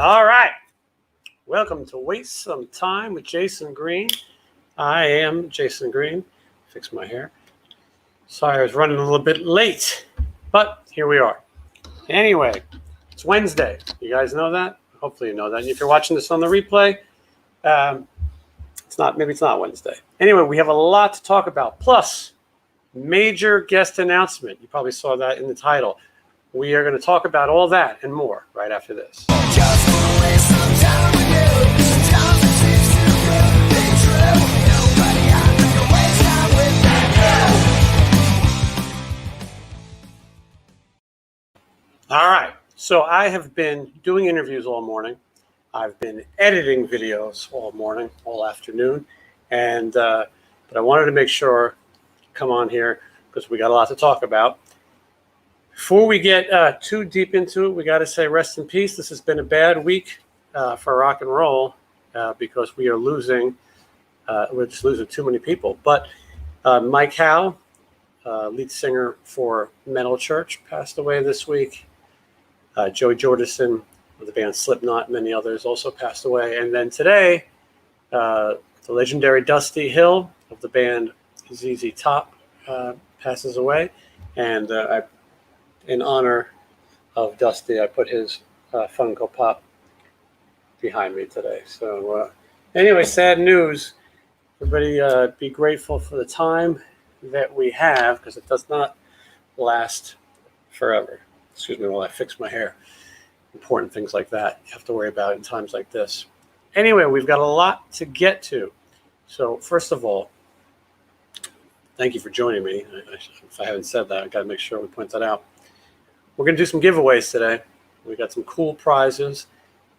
All right. Welcome to Waste Some Time with Jason Green. I am Jason Green. Fix my hair. Sorry, I was running a little bit late, but here we are. Anyway, it's Wednesday. You guys know that? Hopefully you know that. And if you're watching this on the replay, maybe it's not Wednesday. Anyway, we have a lot to talk about. Plus, major guest announcement. You probably saw that in the title. We are going to talk about all that and more right after this. All right. So I have been doing interviews all morning. I've been editing videos all morning, all afternoon. And but I wanted to make sure to come on here because we got a lot to talk about. Before we get too deep into it, we got to say rest in peace. This has been a bad week for rock and roll because we are losing. We're just losing too many people. But Mike Howe, lead singer for Metal Church, passed away this week. Joey Jordison of the band Slipknot, many others also passed away. And then today, the legendary Dusty Hill of the band ZZ Top passes away. And in honor of Dusty, I put his Funko Pop behind me today. So anyway, sad news. Everybody be grateful for the time that we have because it does not last forever. Excuse me while I fix my hair. Important things like that you have to worry about in times like this. Anyway, we've got a lot to get to. So first of all, thank you for joining me. If I haven't said that, I've got to make sure we point that out. We're going to do some giveaways today. We got some cool prizes.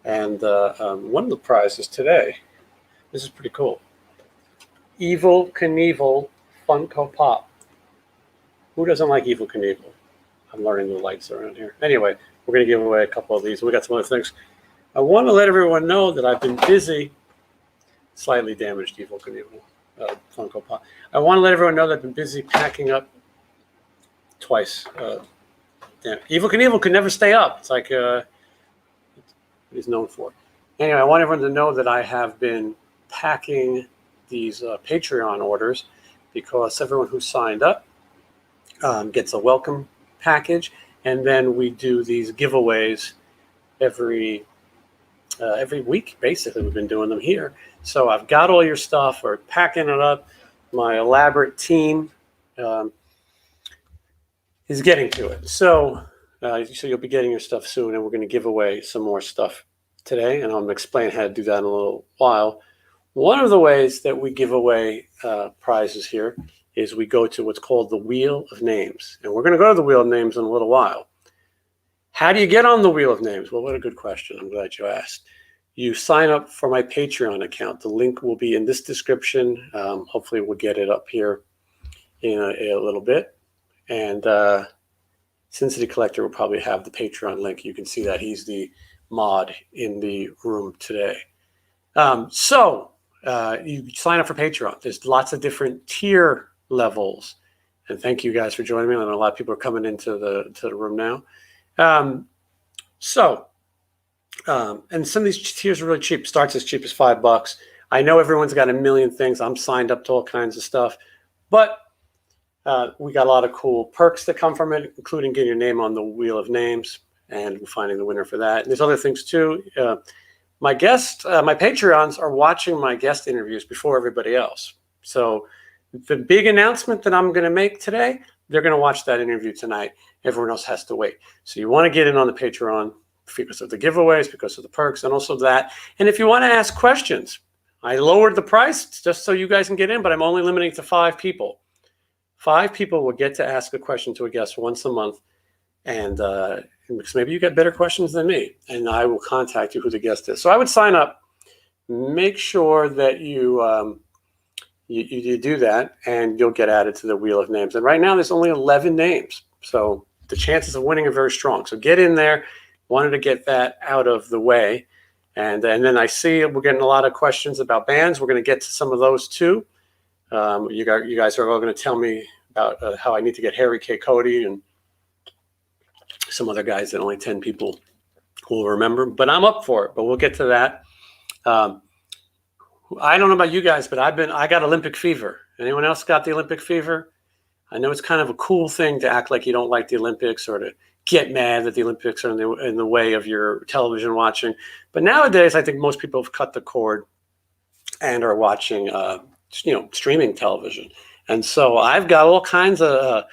And one of the prizes today, this is pretty cool. Evel Knievel Funko Pop. Who doesn't like Evel Knievel? I'm learning the lights around here. Anyway, we're going to give away a couple of these. We got some other things. I want to let everyone know that I've been busy. Slightly damaged Evel Knievel Funko Pop. I want to let everyone know that I've been busy packing up twice. Evel Knievel could never stay up. It's like what he's known for. Anyway, I want everyone to know that I have been packing these Patreon orders because everyone who signed up gets a welcome package, and then we do these giveaways every week. Basically, we've been doing them here. So I've got all your stuff. We're packing it up. My elaborate team is getting to it. So you'll be getting your stuff soon, and we're going to give away some more stuff today, and I'm going to explain how to do that in a little while. One of the ways that we give away prizes here is we go to what's called the Wheel of Names. And we're going to go to the Wheel of Names in a little while. How do you get on the Wheel of Names? Well, what a good question. I'm glad you asked. You sign up for my Patreon account. The link will be in this description. Hopefully we'll get it up here in a little bit. And Cincinnati Collector will probably have the Patreon link. You can see that he's the mod in the room today. You sign up for Patreon. There's lots of different tier levels. And thank you guys for joining me. I know a lot of people are coming into the room now. And some of these tiers are really cheap. Starts as cheap as $5. I know everyone's got a million things. I'm signed up to all kinds of stuff. But we got a lot of cool perks that come from it, including getting your name on the Wheel of Names and finding the winner for that. And there's other things too. My Patreons are watching my guest interviews before everybody else. So the big announcement that I'm going to make today, they're going to watch that interview tonight. Everyone else has to wait. So you want to get in on the Patreon because of the giveaways, because of the perks, and also that. And if you want to ask questions, I lowered the price just so you guys can get in, but I'm only limiting it to 5 people. 5 people will get to ask a question to a guest once a month. And because maybe you get better questions than me, and I will contact you who the guest is. So I would sign up. Make sure that you do that, and you'll get added to the Wheel of Names. And right now, there's only 11 names, so the chances of winning are very strong. So get in there. Wanted to get that out of the way, and then I see we're getting a lot of questions about bands. We're going to get to some of those too. You guys are all going to tell me about how I need to get Harry K. Cody and some other guys that only 10 people who will remember. But I'm up for it. But we'll get to that. I don't know about you guys, but I got Olympic fever. Anyone else got the Olympic fever? I know it's kind of a cool thing to act like you don't like the Olympics or to get mad that the Olympics are in the way of your television watching. But nowadays, I think most people have cut the cord and are watching, streaming television. And so I've got all kinds of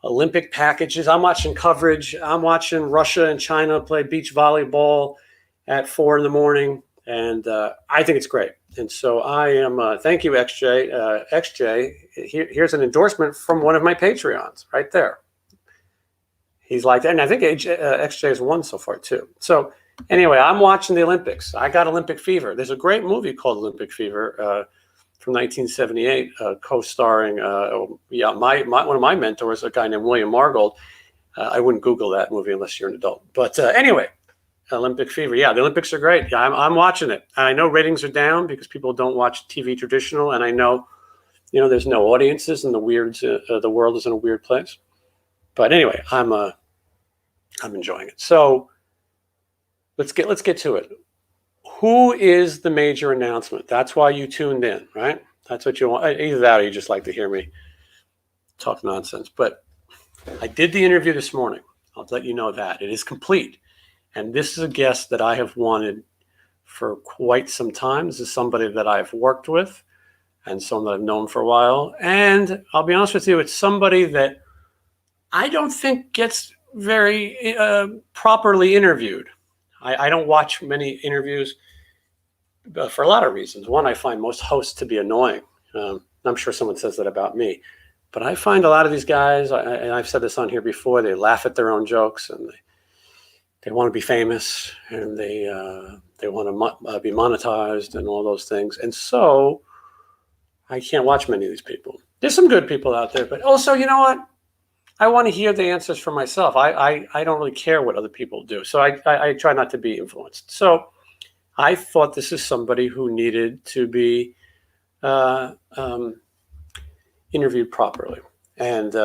Olympic packages. I'm watching coverage. I'm watching Russia and China play beach volleyball at 4 a.m. And I think it's great. And so I am, thank you, XJ. XJ, here's an endorsement from one of my Patreons right there. He's like that. And I think XJ has won so far, too. So anyway, I'm watching the Olympics. I got Olympic fever. There's a great movie called Olympic Fever from 1978, co-starring, one of my mentors, a guy named William Margold. I wouldn't Google that movie unless you're an adult. But anyway, Olympic fever. Yeah, the Olympics are great. Yeah, I'm watching it. I know ratings are down because people don't watch TV traditional, and I know, there's no audiences, and the world is in a weird place. But anyway, I'm enjoying it. So let's get to it. Who is the major announcement? That's why you tuned in, right? That's what you want. Either that or you just like to hear me talk nonsense. But I did the interview this morning. I'll let you know that. It is complete. And this is a guest that I have wanted for quite some time. This is somebody that I've worked with and someone that I've known for a while. And I'll be honest with you, it's somebody that I don't think gets very properly interviewed. I don't watch many interviews for a lot of reasons. One, I find most hosts to be annoying. I'm sure someone says that about me. But I find a lot of these guys, and I've said this on here before, they laugh at their own jokes and they want to be famous and they want to be monetized and all those things. And so I can't watch many of these people. There's some good people out there, but also, you know what? I want to hear the answers for myself. I don't really care what other people do. So I try not to be influenced. So I thought this is somebody who needed to be interviewed properly. And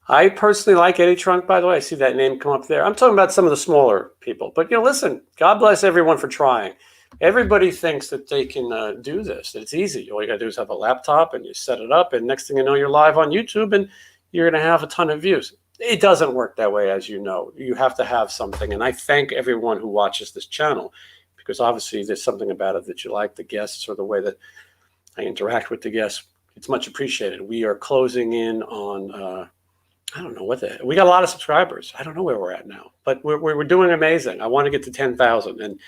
I personally like Eddie Trunk, by the way. I see that name come up there. I'm talking about some of the smaller people. But, listen, God bless everyone for trying. Everybody thinks that they can do this, that it's easy. All you got to do is have a laptop and you set it up. And next thing you know, you're live on YouTube and you're going to have a ton of views. It doesn't work that way, as you know. You have to have something. And I thank everyone who watches this channel because obviously there's something about it that you like, the guests or the way that I interact with the guests. It's much appreciated. We are closing in on, I don't know we got a lot of subscribers. I don't know where we're at now, but we're doing amazing. I want to get to 10,000. And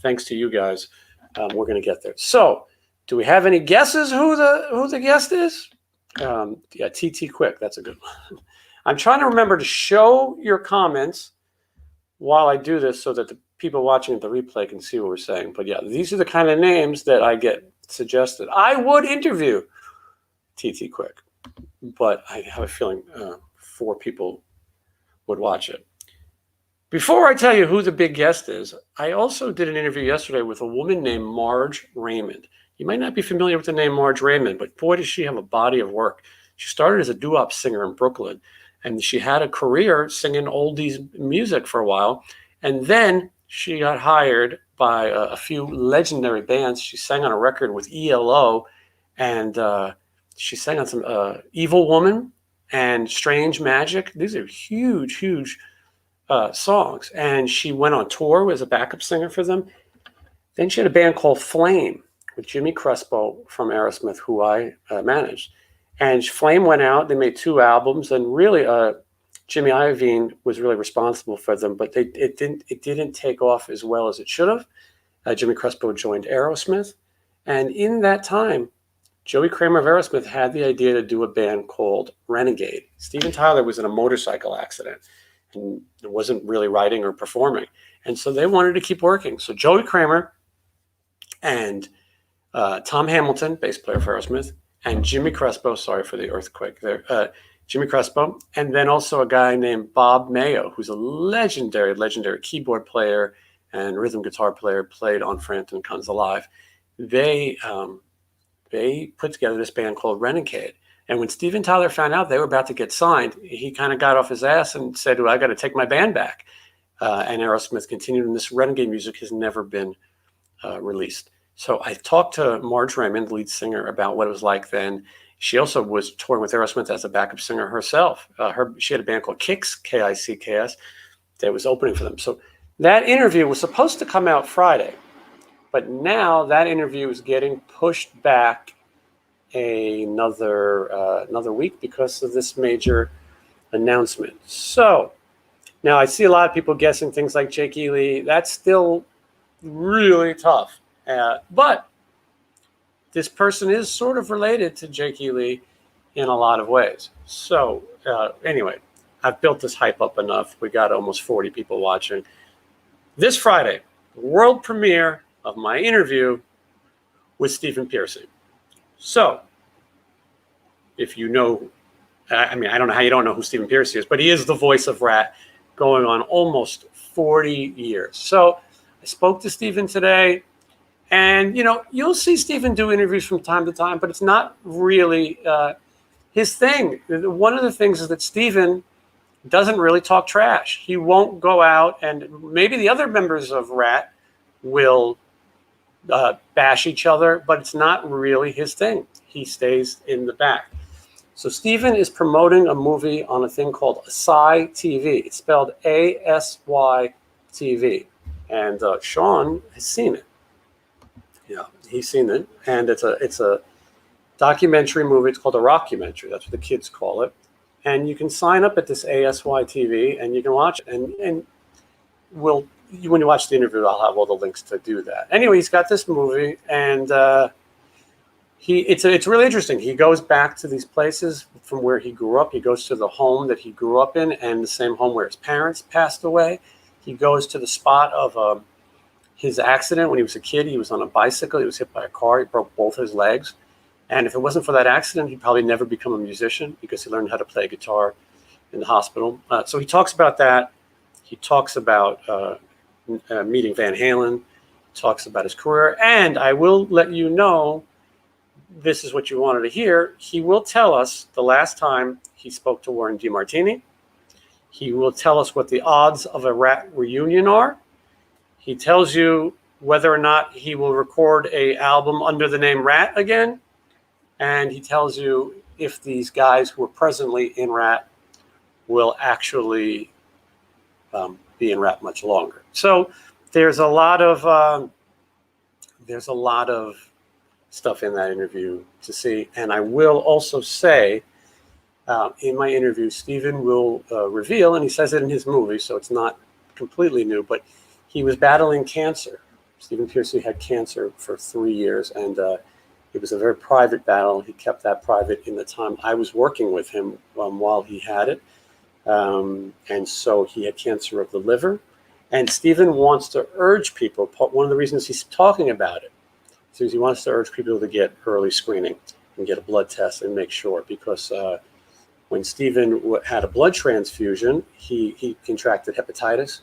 thanks to you guys, we're going to get there. So do we have any guesses who the guest is? Yeah, TT Quick. That's a good one. I'm trying to remember to show your comments while I do this so that the people watching the replay can see what we're saying. But yeah, these are the kind of names that I get suggested. I would interview TT Quick, but I have a feeling 4 people would watch it. Before I tell you who the big guest is, I also did an interview yesterday with a woman named Marge Raymond. You might not be familiar with the name Marge Raymond, but boy, does she have a body of work. She started as a doo-wop singer in Brooklyn, and she had a career singing oldies music for a while. And then she got hired by a few legendary bands. She sang on a record with ELO, and she sang on some Evil Woman and Strange Magic. These are huge, huge songs. And she went on tour as a backup singer for them. Then she had a band called Flame with Jimmy Crespo from Aerosmith, who I managed. And Flame went out. They made 2 albums, and really, Jimmy Iovine was really responsible for them. But it didn't take off as well as it should have. Jimmy Crespo joined Aerosmith, and in that time, Joey Kramer of Aerosmith had the idea to do a band called Renegade. Steven Tyler was in a motorcycle accident and wasn't really writing or performing, and so they wanted to keep working. So Joey Kramer and Tom Hamilton, bass player for Aerosmith, and Jimmy Crespo, sorry for the earthquake there, Jimmy Crespo, and then also a guy named Bob Mayo, who's a legendary keyboard player and rhythm guitar player, played on Frampton Comes Alive. They put together this band called Renegade. And when Steven Tyler found out they were about to get signed, he kind of got off his ass and said, well, I got to take my band back. and Aerosmith continued, and this Renegade music has never been released. So I talked to Marge Raymond, the lead singer, about what it was like then. She also was touring with Aerosmith as a backup singer herself. She had a band called Kicks, K-I-C-K-S, that was opening for them. So that interview was supposed to come out Friday, but now that interview is getting pushed back another week because of this major announcement. So now I see a lot of people guessing things like Jake Ely. That's still really tough. But this person is sort of related to Jake Ely in a lot of ways. So anyway, I've built this hype up enough. We got almost 40 people watching. This Friday, world premiere of my interview with Stephen Piercy. So if you know, I mean, I don't know how you don't know who Stephen Piercy is, but he is the voice of Rat going on almost 40 years. So I spoke to Stephen today, and, you'll see Stephen do interviews from time to time, but it's not really his thing. One of the things is that Stephen doesn't really talk trash. He won't go out, and maybe the other members of Rat will bash each other, but it's not really his thing. He stays in the back. So Stephen is promoting a movie on a thing called Asy TV. It's spelled A-S-Y TV. And Sean has seen it. Yeah, he's seen it. And it's a documentary movie. It's called a rockumentary. That's what the kids call it. And you can sign up at this ASY TV and you can watch it. And when you watch the interview, I'll have all the links to do that. Anyway, he's got this movie, and it's really interesting. He goes back to these places from where he grew up. He goes to the home that he grew up in, and the same home where his parents passed away. He goes to the spot of his accident when he was a kid. He was on a bicycle. He was hit by a car. He broke both his legs. And if it wasn't for that accident, he'd probably never become a musician because he learned how to play guitar in the hospital. So he talks about that. He talks about meeting Van Halen. He talks about his career. And I will let you know, this is what you wanted to hear. He will tell us the last time he spoke to Warren DeMartini. He will tell us what the odds of a Rat reunion are. He tells you whether or not he will record an album under the name Rat again. And he tells you if these guys who are presently in Rat will actually be in Rat much longer. So there's a lot of stuff in that interview to see. And I will also say, in my interview, Stephen will reveal, and he says it in his movie, so it's not completely new, but he was battling cancer. Stephen Piercy had cancer for 3 years, and it was a very private battle. He kept that private in the time I was working with him while he had it. And so he had cancer of the liver. And Stephen wants to urge people, one of the reasons he's talking about it, is he wants to urge people to get early screening and get a blood test and make sure, because when Stephen had a blood transfusion, he contracted hepatitis,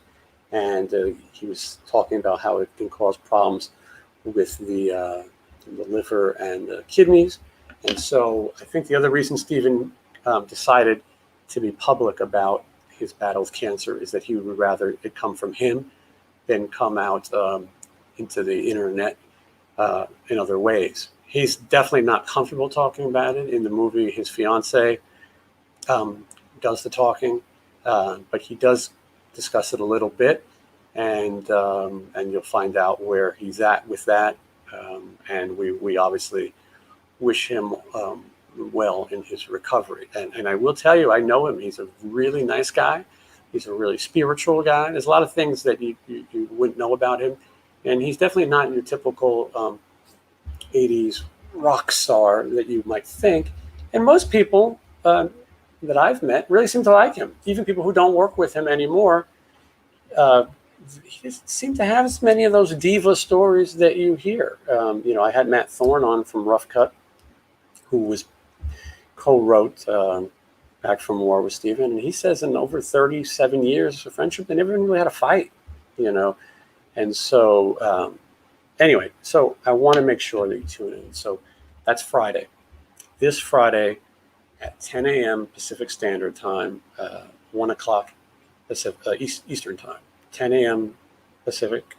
and he was talking about how it can cause problems with the liver and the kidneys. And so I think the other reason Stephen decided to be public about his battle with cancer is that he would rather it come from him than come out into the internet in other ways. He's definitely not comfortable talking about it. In the movie, his fiance does the talking, but he does discuss it a little bit, and you'll find out where he's at with that. And we obviously wish him well in his recovery. And I will tell you, I know him. He's a really nice guy. He's a really spiritual guy. There's a lot of things that you wouldn't know about him. And he's definitely not your typical 80s rock star that you might think. And most people that I've met really seem to like him. Even people who don't work with him anymore, he doesn't seem to have as many of those diva stories that you hear. I had Matt Thorne on from Rough Cut, who was co-wrote Back from War with Stephen, and he says in over 37 years of friendship, they never really had a fight, And so, anyway, so I want to make sure that you tune in. So that's Friday. This Friday at 10 a.m. Pacific Standard Time, 1 o'clock Eastern Time. 10 a.m. Pacific,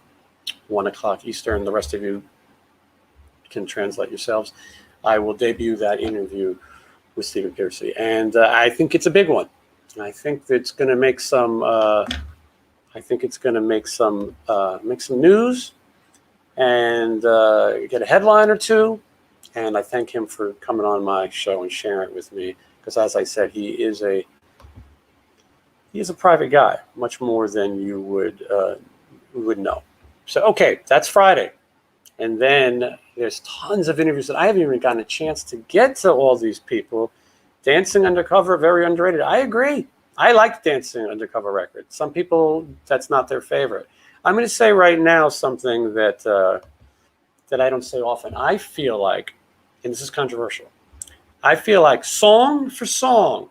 1 o'clock Eastern. The rest of you can translate yourselves. I will debut that interview with Stephen Piercy, and I think it's a big one. I think it's going to make some. Make some news, and get a headline or two. And I thank him for coming on my show and sharing it with me, because, as I said, he is a private guy, much more than you would know. So, okay, that's Friday. And then there's tons of interviews that I haven't even gotten a chance to get to all these people. Dancing Undercover, very underrated. I agree. I like Dancing Undercover records. Some people, that's not their favorite. I'm going to say right now something that I don't say often. I feel like, and this is controversial, I feel like song for song,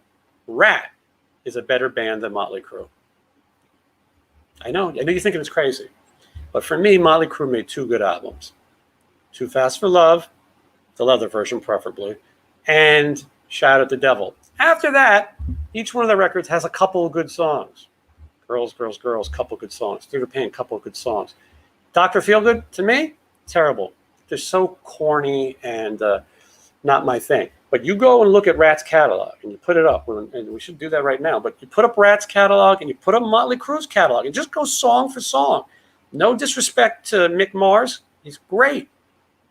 Rat is a better band than Motley Crue. I know you're thinking it's crazy. But for me, Motley Crue made 2 good albums. Too Fast for Love, the leather version preferably, and Shout at the Devil. After that, each one of the records has a couple of good songs. Girls, Girls, Girls, couple good songs. Through the Pain, couple of good songs. Dr. Feelgood, to me, terrible. They're so corny and not my thing. But you go and look at Rat's catalog and you put it up, and we should do that right now, but you put up Rat's catalog and you put up Motley Crue's catalog and just go song for song. No disrespect to Mick Mars. He's great,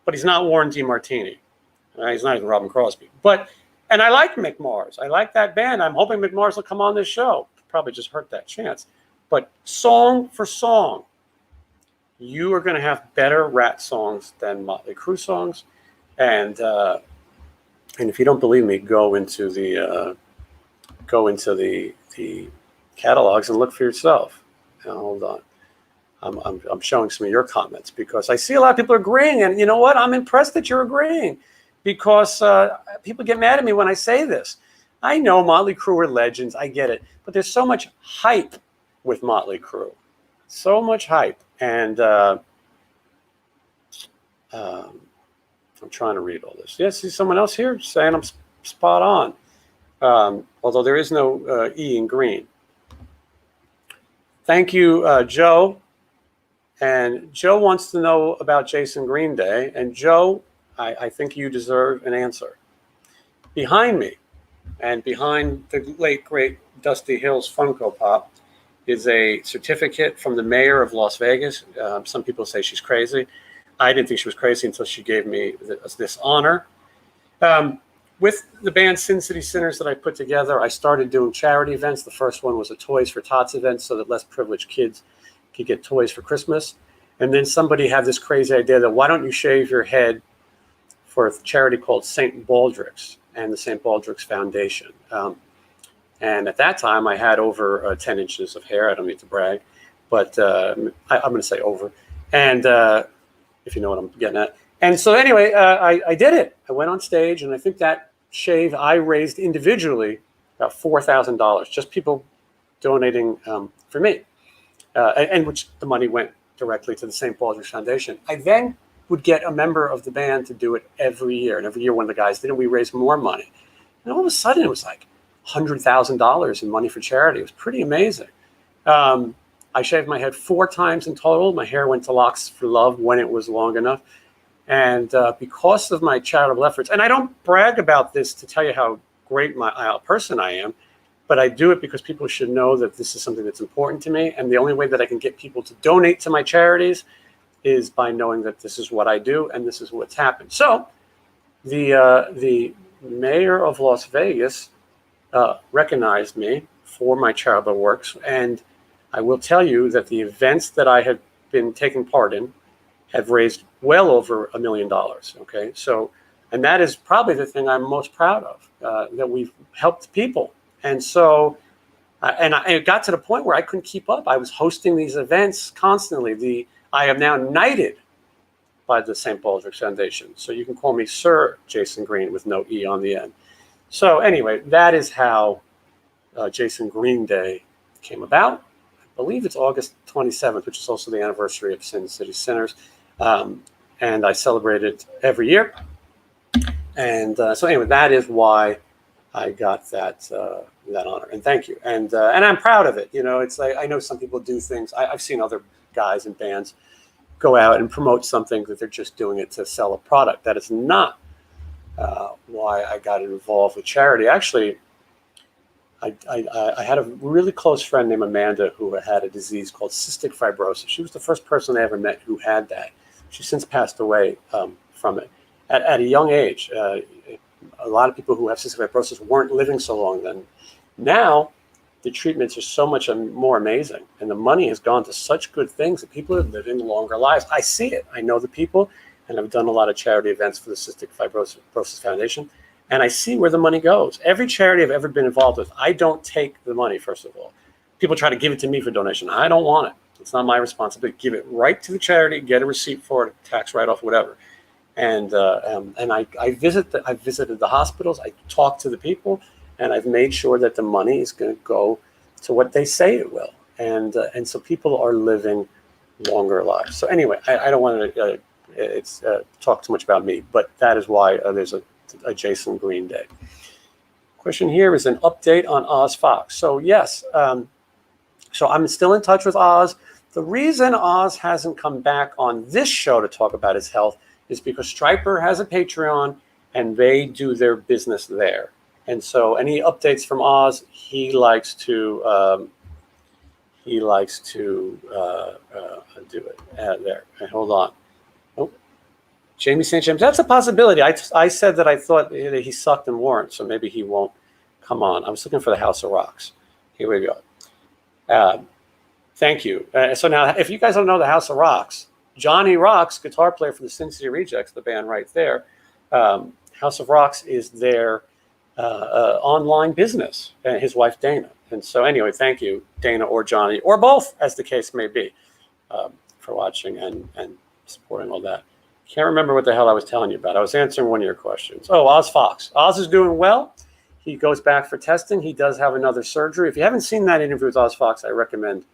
but he's not Warren DeMartini. He's not even Robin Crosby. And I like Mick Mars. I like that band. I'm hoping Mick Mars will come on this show. Probably just hurt that chance. But song for song, you are going to have better Rat songs than Motley Crue songs. And if you don't believe me, go into the catalogs and look for yourself. Now, hold on. I'm showing some of your comments, because I see a lot of people agreeing, and you know what? I'm impressed that you're agreeing, because people get mad at me when I say this. I know Motley Crue are legends. I get it. But there's so much hype with Motley Crue. So much hype. And I'm trying to read all this. Yes, see someone else here saying I'm spot on. Although there is no E in green. Thank you, Joe. And Joe wants to know about Jason Green Day. And Joe, I think you deserve an answer. Behind me, and behind the late, great Dusty Hill's Funko Pop, is a certificate from the mayor of Las Vegas. Some people say she's crazy. I didn't think she was crazy until she gave me this honor. With the band Sin City Sinners that I put together, I started doing charity events. The first one was a Toys for Tots event, so that less privileged kids could get toys for Christmas. And then somebody had this crazy idea that, why don't you shave your head for a charity called St. Baldrick's and the St. Baldrick's Foundation. And at that time, I had over 10 inches of hair. I don't need to brag, but I'm going to say over. And if you know what I'm getting at. And so anyway, I did it. I went on stage, and I think that shave I raised individually about $4,000, just people donating for me, and which the money went directly to the St. Baldrick's Foundation. I then would get a member of the band to do it every year. And every year one of the guys did it, we raised more money. And all of a sudden, it was like $100,000 in money for charity. It was pretty amazing. I shaved my head 4 times in total. My hair went to Locks for Love when it was long enough. And because of my charitable efforts, and I don't brag about this to tell you how great a person I am, but I do it because people should know that this is something that's important to me. And the only way that I can get people to donate to my charities is by knowing that this is what I do and this is what's happened. So the mayor of Las Vegas recognized me for my charitable works. And I will tell you that the events that I have been taking part in have raised well over $1 million. Okay, so, and that is probably the thing I'm most proud of, that we've helped people. And so, it got to the point where I couldn't keep up. I was hosting these events constantly. I am now knighted by the St. Baldrick's Foundation. So you can call me Sir Jason Green with no E on the end. So anyway, that is how Jason Green Day came about. I believe it's August 27th, which is also the anniversary of Sin City Sinners. And I celebrate it every year. And so anyway, that is why I got that honor, and thank you, and I'm proud of it. It's like I know some people do things. I've seen other guys and bands go out and promote something that they're just doing it to sell a product. That is not why I got involved with charity. Actually, I had a really close friend named Amanda who had a disease called cystic fibrosis. She was the first person I ever met who had that. She's since passed away from it at a young age. A lot of people who have cystic fibrosis weren't living so long then. Now, the treatments are so much more amazing, and the money has gone to such good things that people are living longer lives. I see it. I know the people, and I've done a lot of charity events for the Cystic Fibrosis Foundation, and I see where the money goes. Every charity I've ever been involved with, I don't take the money, first of all. People try to give it to me for donation. I don't want it. It's not my responsibility. Give it right to the charity, get a receipt for it, tax write-off, whatever. And I visited the hospitals. I talk to the people, and I've made sure that the money is going to go to what they say it will. And so people are living longer lives. So anyway, I don't want to talk too much about me, but that is why there's a Jason Green Day. Question here is an update on Oz Fox. So yes, so I'm still in touch with Oz. The reason Oz hasn't come back on this show to talk about his health is because Striper has a Patreon and they do their business there. And so any updates from Oz, he likes to do it there. Hold on. Oh, Jamie St. James. That's a possibility. I said that I thought that he sucked and warrant, so maybe he won't come on. I was looking for the House of Rocks. Here we go. Thank you. So now, if you guys don't know the House of Rocks, Johnny Rocks, guitar player for the Sin City Rejects, the band right there, House of Rocks is their online business, and his wife Dana. And so anyway, thank you, Dana or Johnny, or both, as the case may be, for watching and supporting all that. Can't remember what the hell I was telling you about. I was answering one of your questions. Oh, Oz Fox. Oz is doing well. He goes back for testing. He does have another surgery. If you haven't seen that interview with Oz Fox, I recommend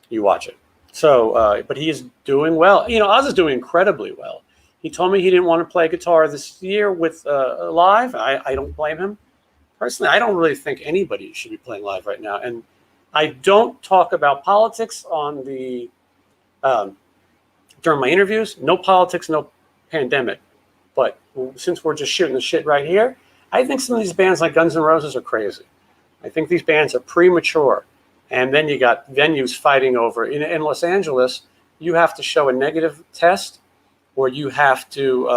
you watch it. So, but he is doing well. Oz is doing incredibly well. He told me he didn't want to play guitar this year with live. I don't blame him. Personally, I don't really think anybody should be playing live right now. And I don't talk about politics on the during my interviews. No politics, no pandemic. But since we're just shooting the shit right here, I think some of these bands like Guns N' Roses are crazy. I think these bands are premature. And then you got venues fighting over. In Los Angeles, you have to show a negative test, or you have to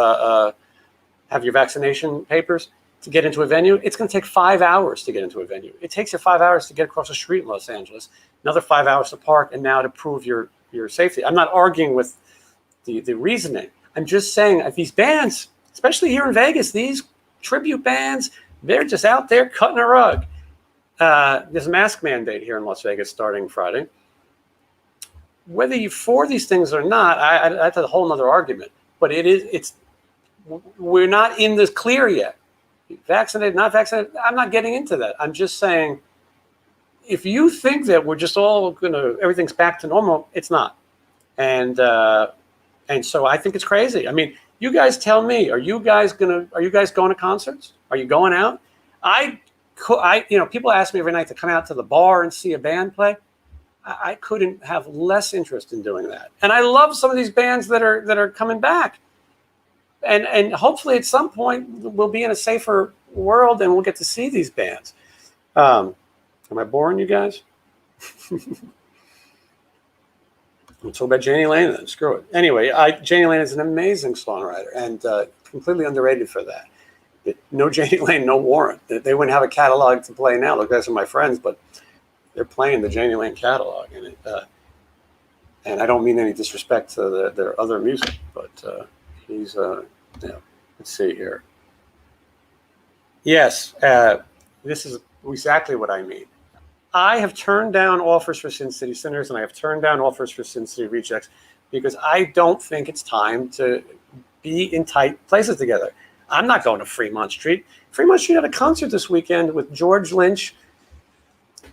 have your vaccination papers to get into a venue. It's going to take 5 hours to get into a venue. It takes you 5 hours to get across the street in Los Angeles, another 5 hours to park, and now to prove your safety. I'm not arguing with the reasoning. I'm just saying that these bands, especially here in Vegas, these tribute bands, they're just out there cutting a rug. There's a mask mandate here in Las Vegas starting Friday. Whether you're for these things or not, that's a whole other argument. But we're not in the clear yet. Vaccinated, not vaccinated, I'm not getting into that. I'm just saying, if you think that we're just all everything's back to normal, it's not. And so I think it's crazy. I mean, you guys tell me, are you guys going to concerts? Are you going out? People ask me every night to come out to the bar and see a band play. I couldn't have less interest in doing that. And I love some of these bands that are coming back. And hopefully at some point we'll be in a safer world and we'll get to see these bands. Am I boring you guys? We'll talk about Janie Lane then. Screw it. Anyway, Janie Lane is an amazing songwriter and completely underrated for that. No Janie Lane, no warrant. They wouldn't have a catalog to play now. Look, those are my friends, but they're playing the Janie Lane catalog, and I don't mean any disrespect to their other music, but he's let's see here. Yes, this is exactly what I mean. I have turned down offers for Sin City Sinners, and I have turned down offers for Sin City Rejects because I don't think it's time to be in tight places together. I'm not going to Fremont Street. Fremont Street had a concert this weekend with George Lynch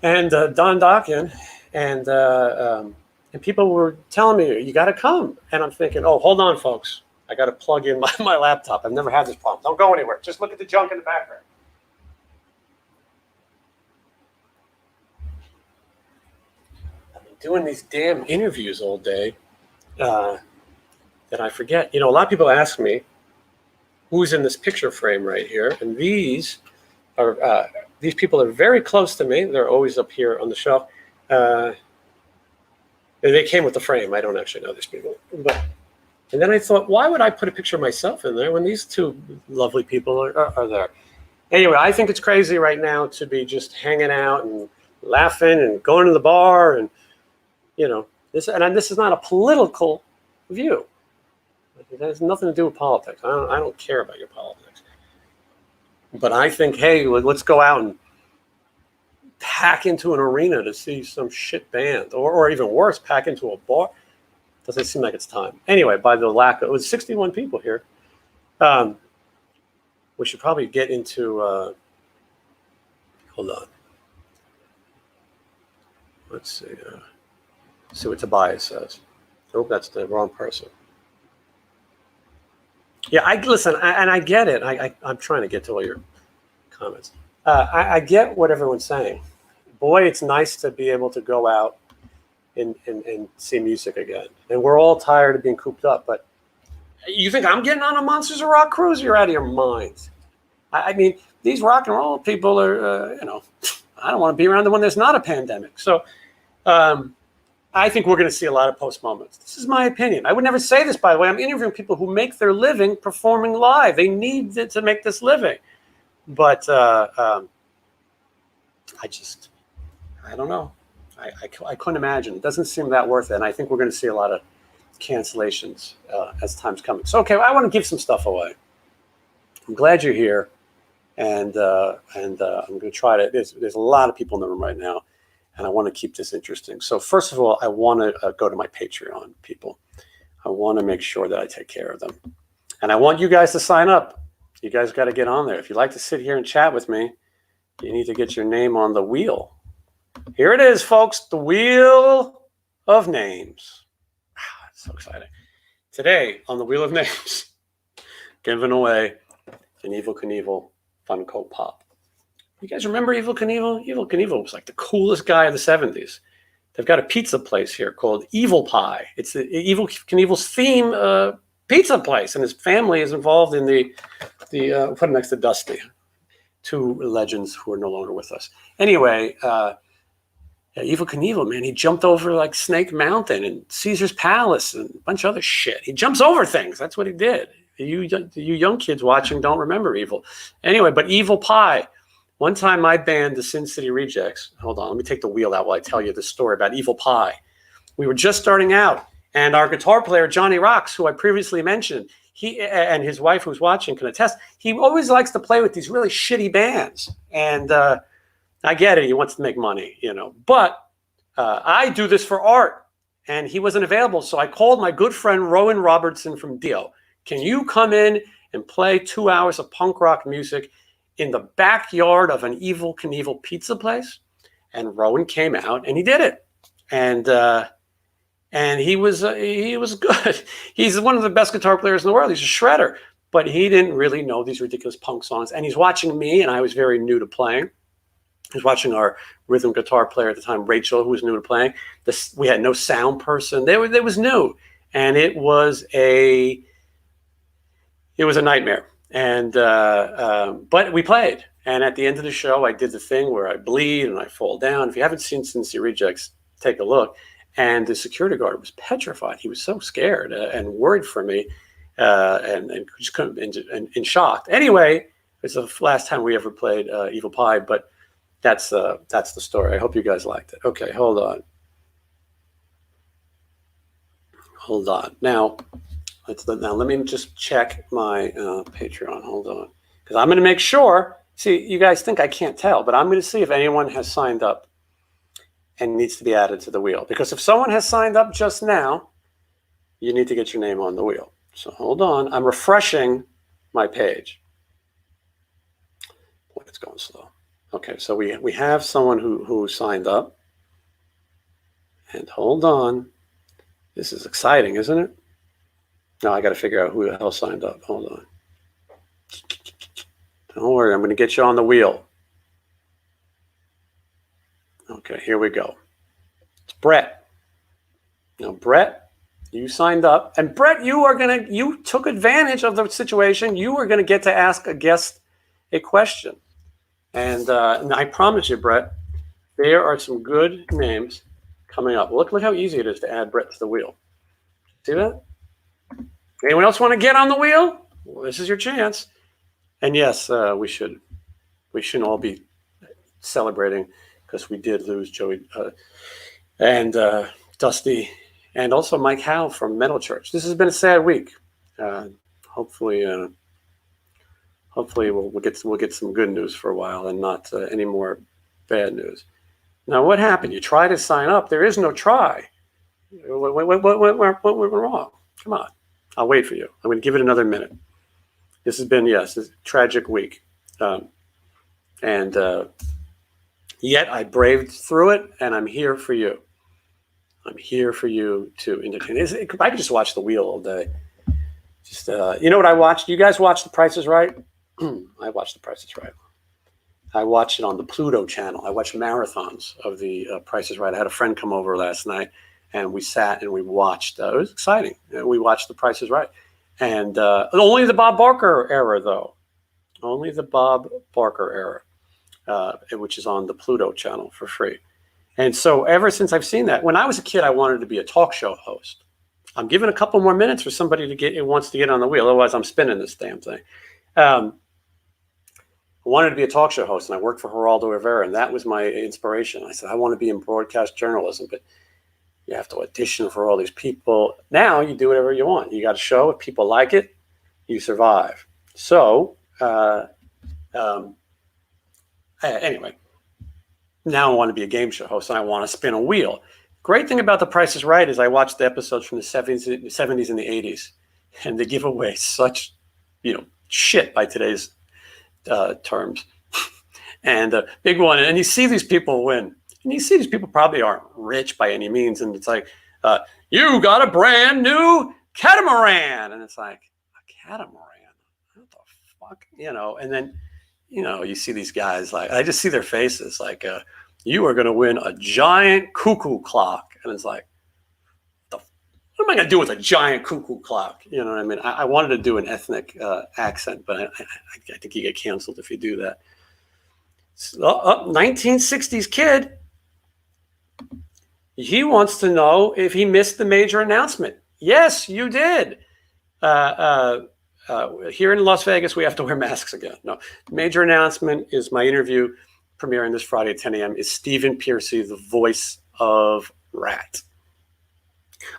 and Don Dokken, and people were telling me, you got to come. And I'm thinking, oh, hold on, folks. I got to plug in my laptop. I've never had this problem. Don't go anywhere. Just look at the junk in the background. doing these damn interviews all day that I forget. You know, a lot of people ask me who's in this picture frame right here, and these people are very close to me. They're always up here on the shelf. They came with the frame. I don't actually know these people, and then I thought, why would I put a picture of myself in there when these two lovely people are there? Anyway, I think it's crazy right now to be just hanging out and laughing and going to the bar, and you know, this is not a political view. It has nothing to do with politics. I don't care about your politics. But I think, hey, let's go out and pack into an arena to see some shit band, or even worse, pack into a bar. Doesn't seem like it's time. Anyway, by the lack of, it was 61 people here. We should probably get into, hold on. Let's see what Tobias says. Nope, that's the wrong person. Yeah, I get it. I'm trying to get to all your comments. I get what everyone's saying. Boy, it's nice to be able to go out and see music again. And we're all tired of being cooped up. But you think I'm getting on a Monsters of Rock cruise? You're out of your minds. I mean, these rock and roll people are, I don't want to be around them when there's not a pandemic. So I think we're going to see a lot of post moments. This is my opinion. I would never say this, by the way. I'm interviewing people who make their living performing live. They need to make this living. But I don't know. I couldn't imagine. It doesn't seem that worth it. And I think we're going to see a lot of cancellations as time's coming. So, okay, I want to give some stuff away. I'm glad you're here. And I'm going to try to, there's a lot of people in the room right now, and I want to keep this interesting. So first of all, I want to go to my Patreon people. I want to make sure that I take care of them. And I want you guys to sign up. You guys got to get on there. If you'd like to sit here and chat with me, you need to get your name on the wheel. Here it is, folks, the Wheel of Names. Wow, that's so exciting. Today on the Wheel of Names, giving away an Evel Knievel Funko Pop. You guys remember Evel Knievel? Evel Knievel was like the coolest guy of the 70s. They've got a pizza place here called Evil Pie. It's the Evel Knievel's theme pizza place, and his family is involved in the put it next to Dusty, two legends who are no longer with us. Anyway, Evel Knievel, man, he jumped over like Snake Mountain and Caesar's Palace and a bunch of other shit. He jumps over things. That's what he did. You young kids watching don't remember Evil. Anyway, but Evil Pie. One time my band, the Sin City Rejects, hold on, let me take the wheel out while I tell you the story about Evil Pie. We were just starting out, and our guitar player, Johnny Rocks, who I previously mentioned, he and his wife who's watching can attest, he always likes to play with these really shitty bands. And I get it, he wants to make money, but I do this for art, and he wasn't available. So I called my good friend Rowan Robertson from Dio. Can you come in and play 2 hours of punk rock music in the backyard of an Evel Knievel pizza place? And Rowan came out and he did it. And he was good. He's one of the best guitar players in the world. He's a shredder, but he didn't really know these ridiculous punk songs. And he's watching me, and I was very new to playing. He was watching our rhythm guitar player at the time, Rachel, who was new to playing. We had no sound person. It was new, and it was a nightmare. And but we played, and at the end of the show, I did the thing where I bleed and I fall down. If you haven't seen Sin City Rejects, take a look. And the security guard was petrified. He was so scared and worried for me, and just couldn't, and shocked. Anyway, it's the last time we ever played Evil Pie, but that's the story. I hope you guys liked it. Okay, hold on. Now let me just check my Patreon. Hold on, because I'm going to make sure. See, you guys think I can't tell, but I'm going to see if anyone has signed up and needs to be added to the wheel. Because if someone has signed up just now, you need to get your name on the wheel. So hold on. I'm refreshing my page. Boy, it's going slow. Okay, so we have someone who signed up. And hold on. This is exciting, isn't it? Now I got to figure out who the hell signed up. Hold on. Don't worry, I'm going to get you on the wheel. Okay, here we go. It's Brett. Now, Brett, you signed up, and Brett, you took advantage of the situation. You are gonna get to ask a guest a question, and I promise you, Brett, there are some good names coming up. Look how easy it is to add Brett to the wheel. See that? Anyone else want to get on the wheel? Well, this is your chance. And yes, we shouldn't all be celebrating because we did lose Joey and Dusty, and also Mike Howe from Metal Church. This has been a sad week. Hopefully we'll get some good news for a while and not any more bad news. Now, what happened? You tried to sign up. There is no try. What went wrong? Come on. I'll wait for you. I'm going to give it another minute. This has been, yes, a tragic week. And yet I braved through it, and I'm here for you. I'm here for you to entertain. I could just watch the wheel all day. Just, you know what I watched? You guys watch The Price is Right? I watched The Price is Right. I watched it on the Pluto channel. I watched marathons of the Price is Right. I had a friend come over last night, and we sat and we watched. It was exciting. We watched The Price is Right. And only the Bob Barker era, though. Only the Bob Barker era, which is on the Pluto channel for free. And so ever since I've seen that, when I was a kid, I wanted to be a talk show host. I'm giving a couple more minutes for somebody who wants to get on the wheel. Otherwise, I'm spinning this damn thing. I wanted to be a talk show host, and I worked for Geraldo Rivera, and that was my inspiration. I said, I want to be in broadcast journalism, but you have to audition for all these people. Now you do whatever you want. You got a show. If people like it, you survive. So anyway, now I want to be a game show host, and I want to spin a wheel. Great thing about The Price is Right is I watched the episodes from the 70s and the 80s, and they give away such, shit by today's terms. And a big one, and you see these people win. And you see these people probably aren't rich by any means, and it's like, you got a brand new catamaran. And it's like, a catamaran? What the fuck? And then, you see these guys, like, I just see their faces, like, you are going to win a giant cuckoo clock. And it's like, what am I going to do with a giant cuckoo clock? You know what I mean? I wanted to do an ethnic accent, but I think you get canceled if you do that. 1960s kid. He wants to know if he missed the major announcement. Yes, you did. Here in Las Vegas, we have to wear masks again. No, major announcement is my interview premiering this Friday at 10 a.m. is Stephen Piercy, the voice of Rat.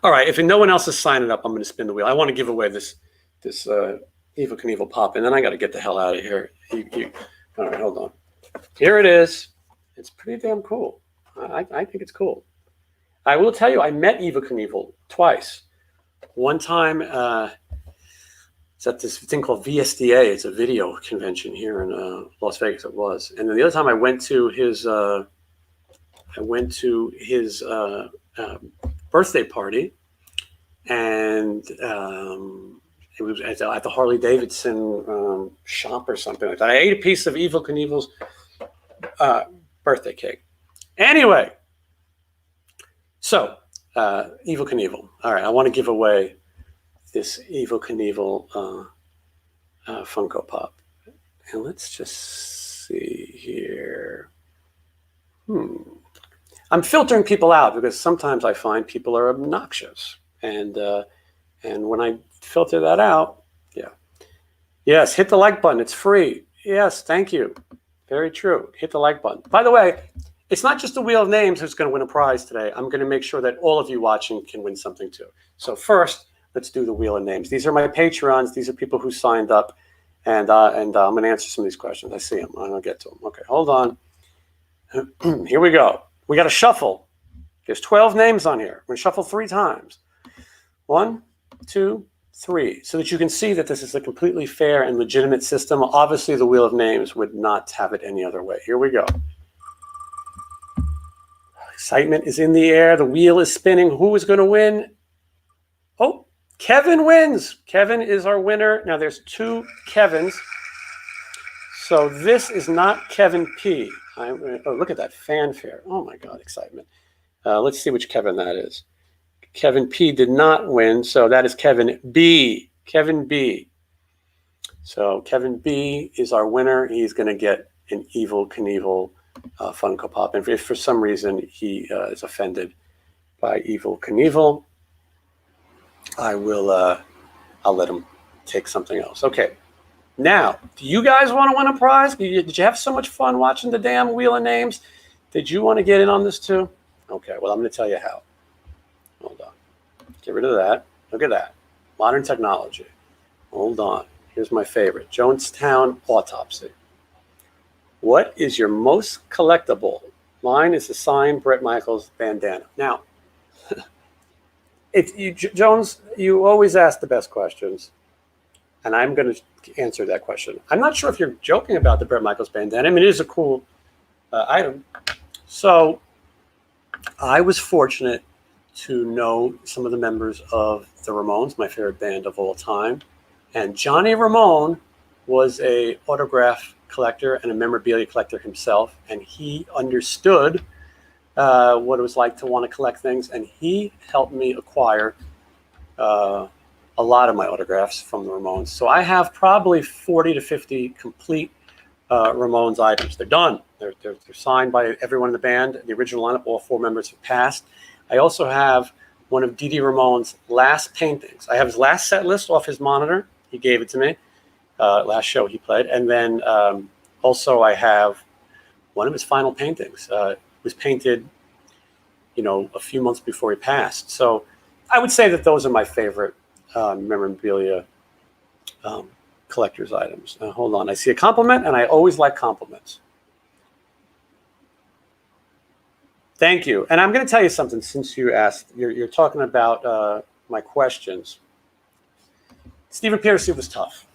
All right, if no one else is signing up, I'm going to spin the wheel. I want to give away this Evel Knievel pop, and then I got to get the hell out of here. All right, hold on. Here it is. It's pretty damn cool. I think it's cool. I will tell you, I met Evel Knievel twice. One time, it's at this thing called VSDA. It's a video convention here in Las Vegas. It was, and then the other time I went to his birthday party, and it was at the Harley Davidson shop or something like that. I ate a piece of Evel Knievel's birthday cake. Anyway, so Evel Knievel. All right, I want to give away this Evel Knievel Funko Pop. And let's just see here. I'm filtering people out because sometimes I find people are obnoxious. And when I filter that out, yeah. Yes, hit the like button. It's free. Yes, thank you. Very true. Hit the like button. By the way, it's not just the Wheel of Names who's going to win a prize today. I'm going to make sure that all of you watching can win something too. So first, let's do the Wheel of Names. These are my Patreons. These are people who signed up. And I'm going to answer some of these questions. I see them. I'm going to get to them. Okay, hold on. Here we go. We got to shuffle. There's 12 names on here. We're going to shuffle 3 times. 1, 2, 3. So that you can see that this is a completely fair and legitimate system. Obviously, the Wheel of Names would not have it any other way. Here we go. Excitement is in the air. The wheel is spinning. Who is going to win? Oh, Kevin wins. Kevin is our winner. Now, there's 2 Kevins. So this is not Kevin P. Oh, look at that fanfare. Oh, my God, excitement. Let's see which Kevin that is. Kevin P did not win, so that is Kevin B. Kevin B. So Kevin B is our winner. He's going to get an Evel Knievel Funko Pop. And if for some reason he is offended by Evel Knievel, I'll let him take something else. Okay. Now, do you guys want to win a prize? Did you have so much fun watching the damn Wheel of Names? Did you want to get in on this too? Okay, well, I'm going to tell you how. Hold on. Get rid of that. Look at that. Modern technology. Hold on. Here's my favorite. Jonestown Autopsy. What is your most collectible? Mine is the signed Bret Michaels bandana. Now, Jones, you always ask the best questions, and I'm going to answer that question. I'm not sure if you're joking about the Bret Michaels bandana. I mean, it is a cool item. So I was fortunate to know some of the members of the Ramones, my favorite band of all time. And Johnny Ramone was a autograph collector and a memorabilia collector himself. And he understood what it was like to want to collect things. And he helped me acquire a lot of my autographs from the Ramones. So I have probably 40 to 50 complete Ramones items. They're done. They're signed by everyone in the band. The original lineup, all 4 members have passed. I also have one of Dee Dee Ramone's last paintings. I have his last set list off his monitor. He gave it to me last show he played. And then also I have one of his final paintings. It was painted, a few months before he passed. So I would say that those are my favorite memorabilia collector's items. Hold on. I see a compliment, and I always like compliments. Thank you. And I'm going to tell you something since you asked. You're talking about my questions. Stephen Piercy was tough.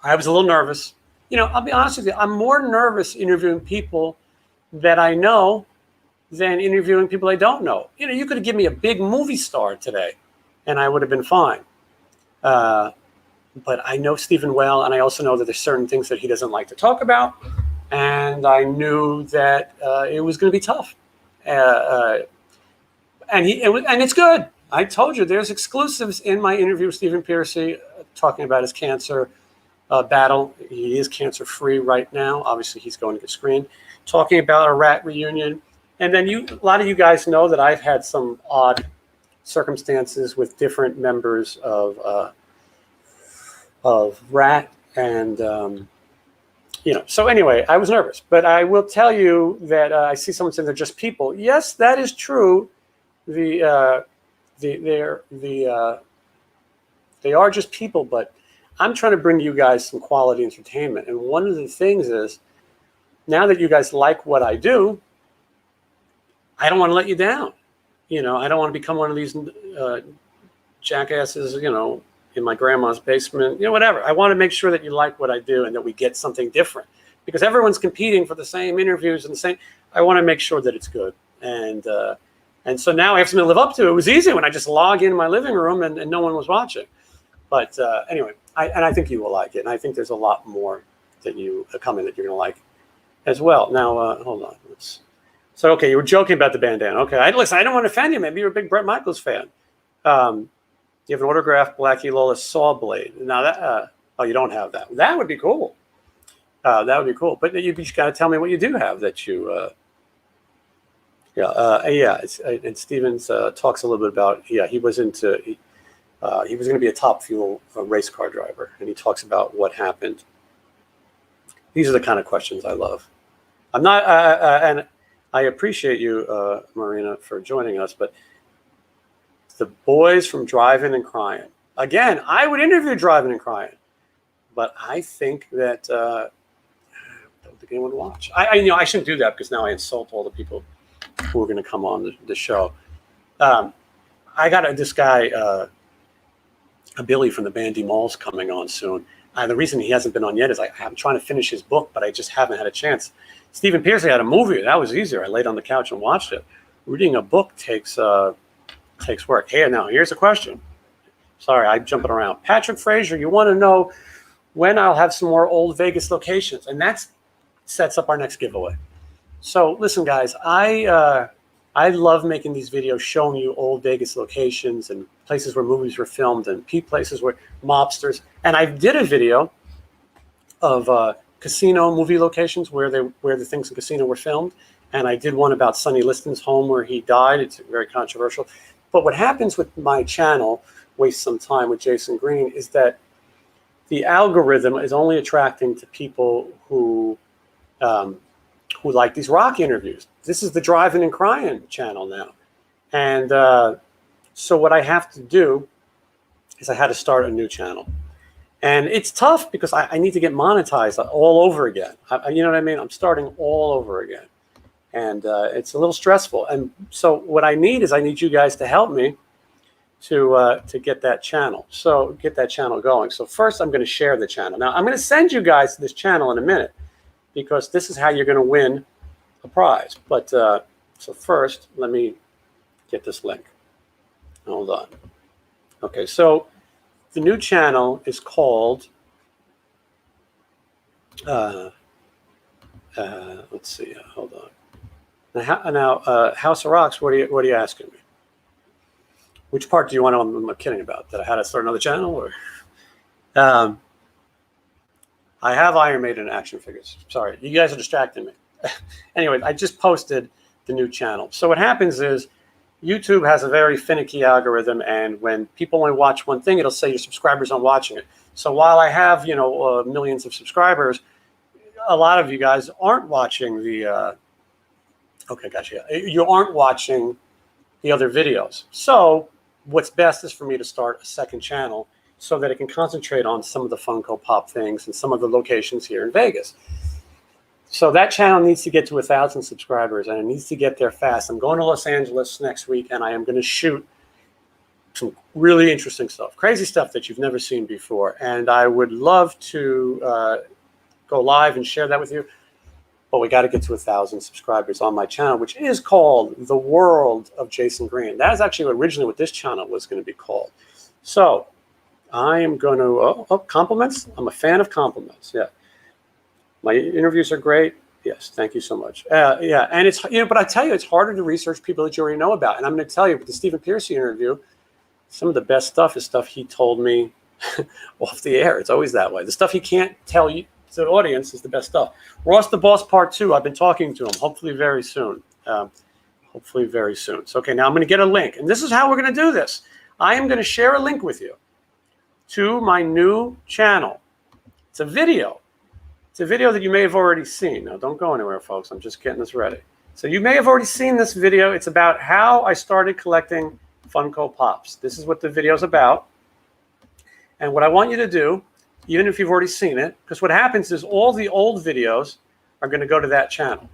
I was a little nervous. I'll be honest with you. I'm more nervous interviewing people that I know than interviewing people I don't know. You could have given me a big movie star today, and I would have been fine. But I know Stephen well, and I also know that there's certain things that he doesn't like to talk about. And I knew that it was going to be tough. And it's good. I told you there's exclusives in my interview with Stephen Piercy talking about his cancer battle. He is cancer-free right now. Obviously, he's going to get screened. Talking about a rat reunion. And then a lot of you guys know that I've had some odd circumstances with different members of rat and so anyway, I was nervous, but I will tell you that I see someone saying they're just people. Yes, that is true. They are just people, but I'm trying to bring you guys some quality entertainment. And one of the things is, now that you guys like what I do, I don't want to let you down. I don't want to become one of these jackasses, in my grandma's basement, whatever. I want to make sure that you like what I do and that we get something different, because everyone's competing for the same interviews and the same. I want to make sure that it's good. And so now I have something to live up to. It was easy when I just log in my living room and no one was watching. But anyway, I think you will like it. And I think there's a lot more that you come in that you're going to like as well. Now, hold on. So, okay, you were joking about the bandana. Okay, listen, I don't want to offend you. Maybe you're a big Bret Michaels fan. You have an autographed Blackie Lawless saw blade. Now that you don't have that. That would be cool. That would be cool. But you just got to tell me what you do have that you. And Stevens talks a little bit about he was into he was going to be a Top Fuel race car driver, and he talks about what happened. These are the kind of questions I love. I'm not and I appreciate you, Marina, for joining us, but. The boys from Driving and Crying. Again, I would interview Driving and Crying, but I think that I don't think anyone would watch. I shouldn't do that because now I insult all the people who are going to come on the show. I got this guy, Billy from the Bandy Malls, coming on soon. The reason he hasn't been on yet is I'm trying to finish his book, but I just haven't had a chance. Stephen Piercy had a movie. That was easier. I laid on the couch and watched it. Reading a book takes work. Hey, now here's a question. Sorry, I'm jumping around. Patrick Frazier, you want to know when I'll have some more old Vegas locations, and that sets up our next giveaway. So listen, guys, I I love making these videos showing you old Vegas locations and places where movies were filmed and places where mobsters. And I did a video of casino movie locations where the things in casino were filmed. And I did one about Sonny Liston's home where he died. It's very controversial. But what happens with my channel, Waste Some Time with Jason Green, is that the algorithm is only attracting to people who like these rock interviews. This is the Driving and Crying channel now. And so what I have to do is I had to start a new channel. And it's tough because I need to get monetized all over again. You know what I mean? I'm starting all over again. And it's a little stressful. And so what I need you guys to help me to get that channel. So get that channel going. So first I'm going to share the channel. Now I'm going to send you guys to this channel in a minute because this is how you're going to win a prize. But so first let me get this link. Hold on. Okay, so the new channel is called let's see, hold on. Now, House of Rocks, what are you asking me? Which part do you want to know I'm kidding about? That I had to start another channel? Or I have Iron Maiden action figures. Sorry, you guys are distracting me. Anyway, I just posted the new channel. So what happens is YouTube has a very finicky algorithm, and when people only watch one thing, it'll say your subscribers aren't watching it. So while I have, millions of subscribers, a lot of you guys aren't watching the okay, gotcha. You aren't watching the other videos. So what's best is for me to start a second channel so that it can concentrate on some of the Funko Pop things and some of the locations here in Vegas. So that channel needs to get to 1,000 subscribers, and it needs to get there fast. I'm going to Los Angeles next week, and I am going to shoot some really interesting stuff, crazy stuff that you've never seen before. And I would love to go live and share that with you. But we got to get to 1,000 subscribers on my channel, which is called The World of Jason Green. That is actually originally what this channel was going to be called. So I am going to, compliments? I'm a fan of compliments, yeah. My interviews are great. Yes, thank you so much. Yeah, and it's, but I tell you, it's harder to research people that you already know about. And I'm going to tell you, with the Stephen Piercy interview, some of the best stuff is stuff he told me off the air. It's always that way. The stuff he can't tell you to the audience is the best stuff. Ross the Boss Part 2, I've been talking to him, hopefully very soon. So, okay, now I'm going to get a link. And this is how we're going to do this. I am going to share a link with you to my new channel. It's a video. It's a video that you may have already seen. Now, don't go anywhere, folks. I'm just getting this ready. So you may have already seen this video. It's about how I started collecting Funko Pops. This is what the video is about. And what I want you to do, even if you've already seen it, because what happens is all the old videos are going to go to that channel.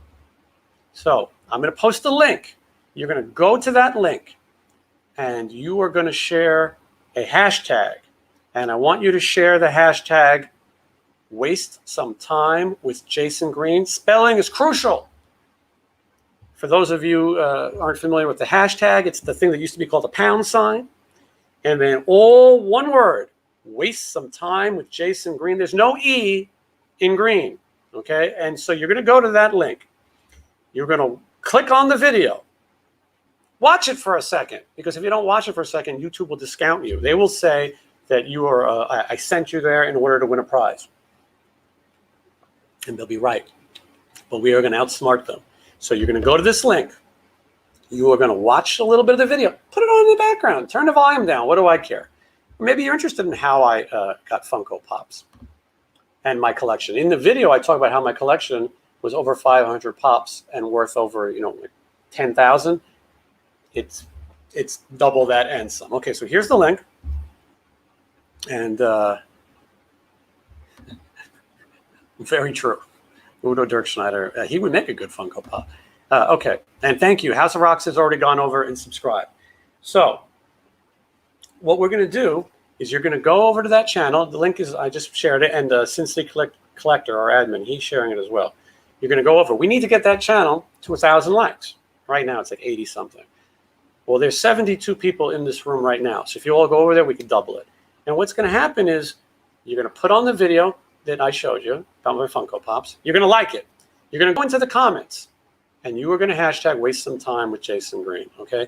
So I'm going to post a link. You're going to go to that link, and you are going to share a hashtag. And I want you to share the hashtag Waste Some Time with Jason Green. Spelling is crucial. For those of you aren't familiar with the hashtag, it's the thing that used to be called a pound sign. And then all one word, Waste Some Time with Jason Green. There's no E in green, okay? And so you're going to go to that link. You're going to click on the video. Watch it for a second, because if you don't watch it for a second, YouTube will discount you. They will say that you are, I sent you there in order to win a prize. And they'll be right. But we are going to outsmart them. So you're going to go to this link. You are going to watch a little bit of the video. Put it on in the background. Turn the volume down. What do I care? Maybe you're interested in how I got Funko Pops and my collection. In the video, I talk about how my collection was over 500 Pops and worth over, like 10,000. It's double that and some. Okay, so here's the link. And very true. Udo Dirk Schneider, he would make a good Funko Pop. Okay, and thank you. House of Rocks has already gone over and subscribed. So what we're going to do is you're going to go over to that channel. The link is, I just shared it, and Sincerely Collector, our admin, he's sharing it as well. You're going to go over. We need to get that channel to 1,000 likes. Right now, it's like 80-something. Well, there's 72 people in this room right now. So if you all go over there, we could double it. And what's going to happen is you're going to put on the video that I showed you about my Funko Pops. You're going to like it. You're going to go into the comments. and you are going to hashtag waste some time with Jason Green, okay?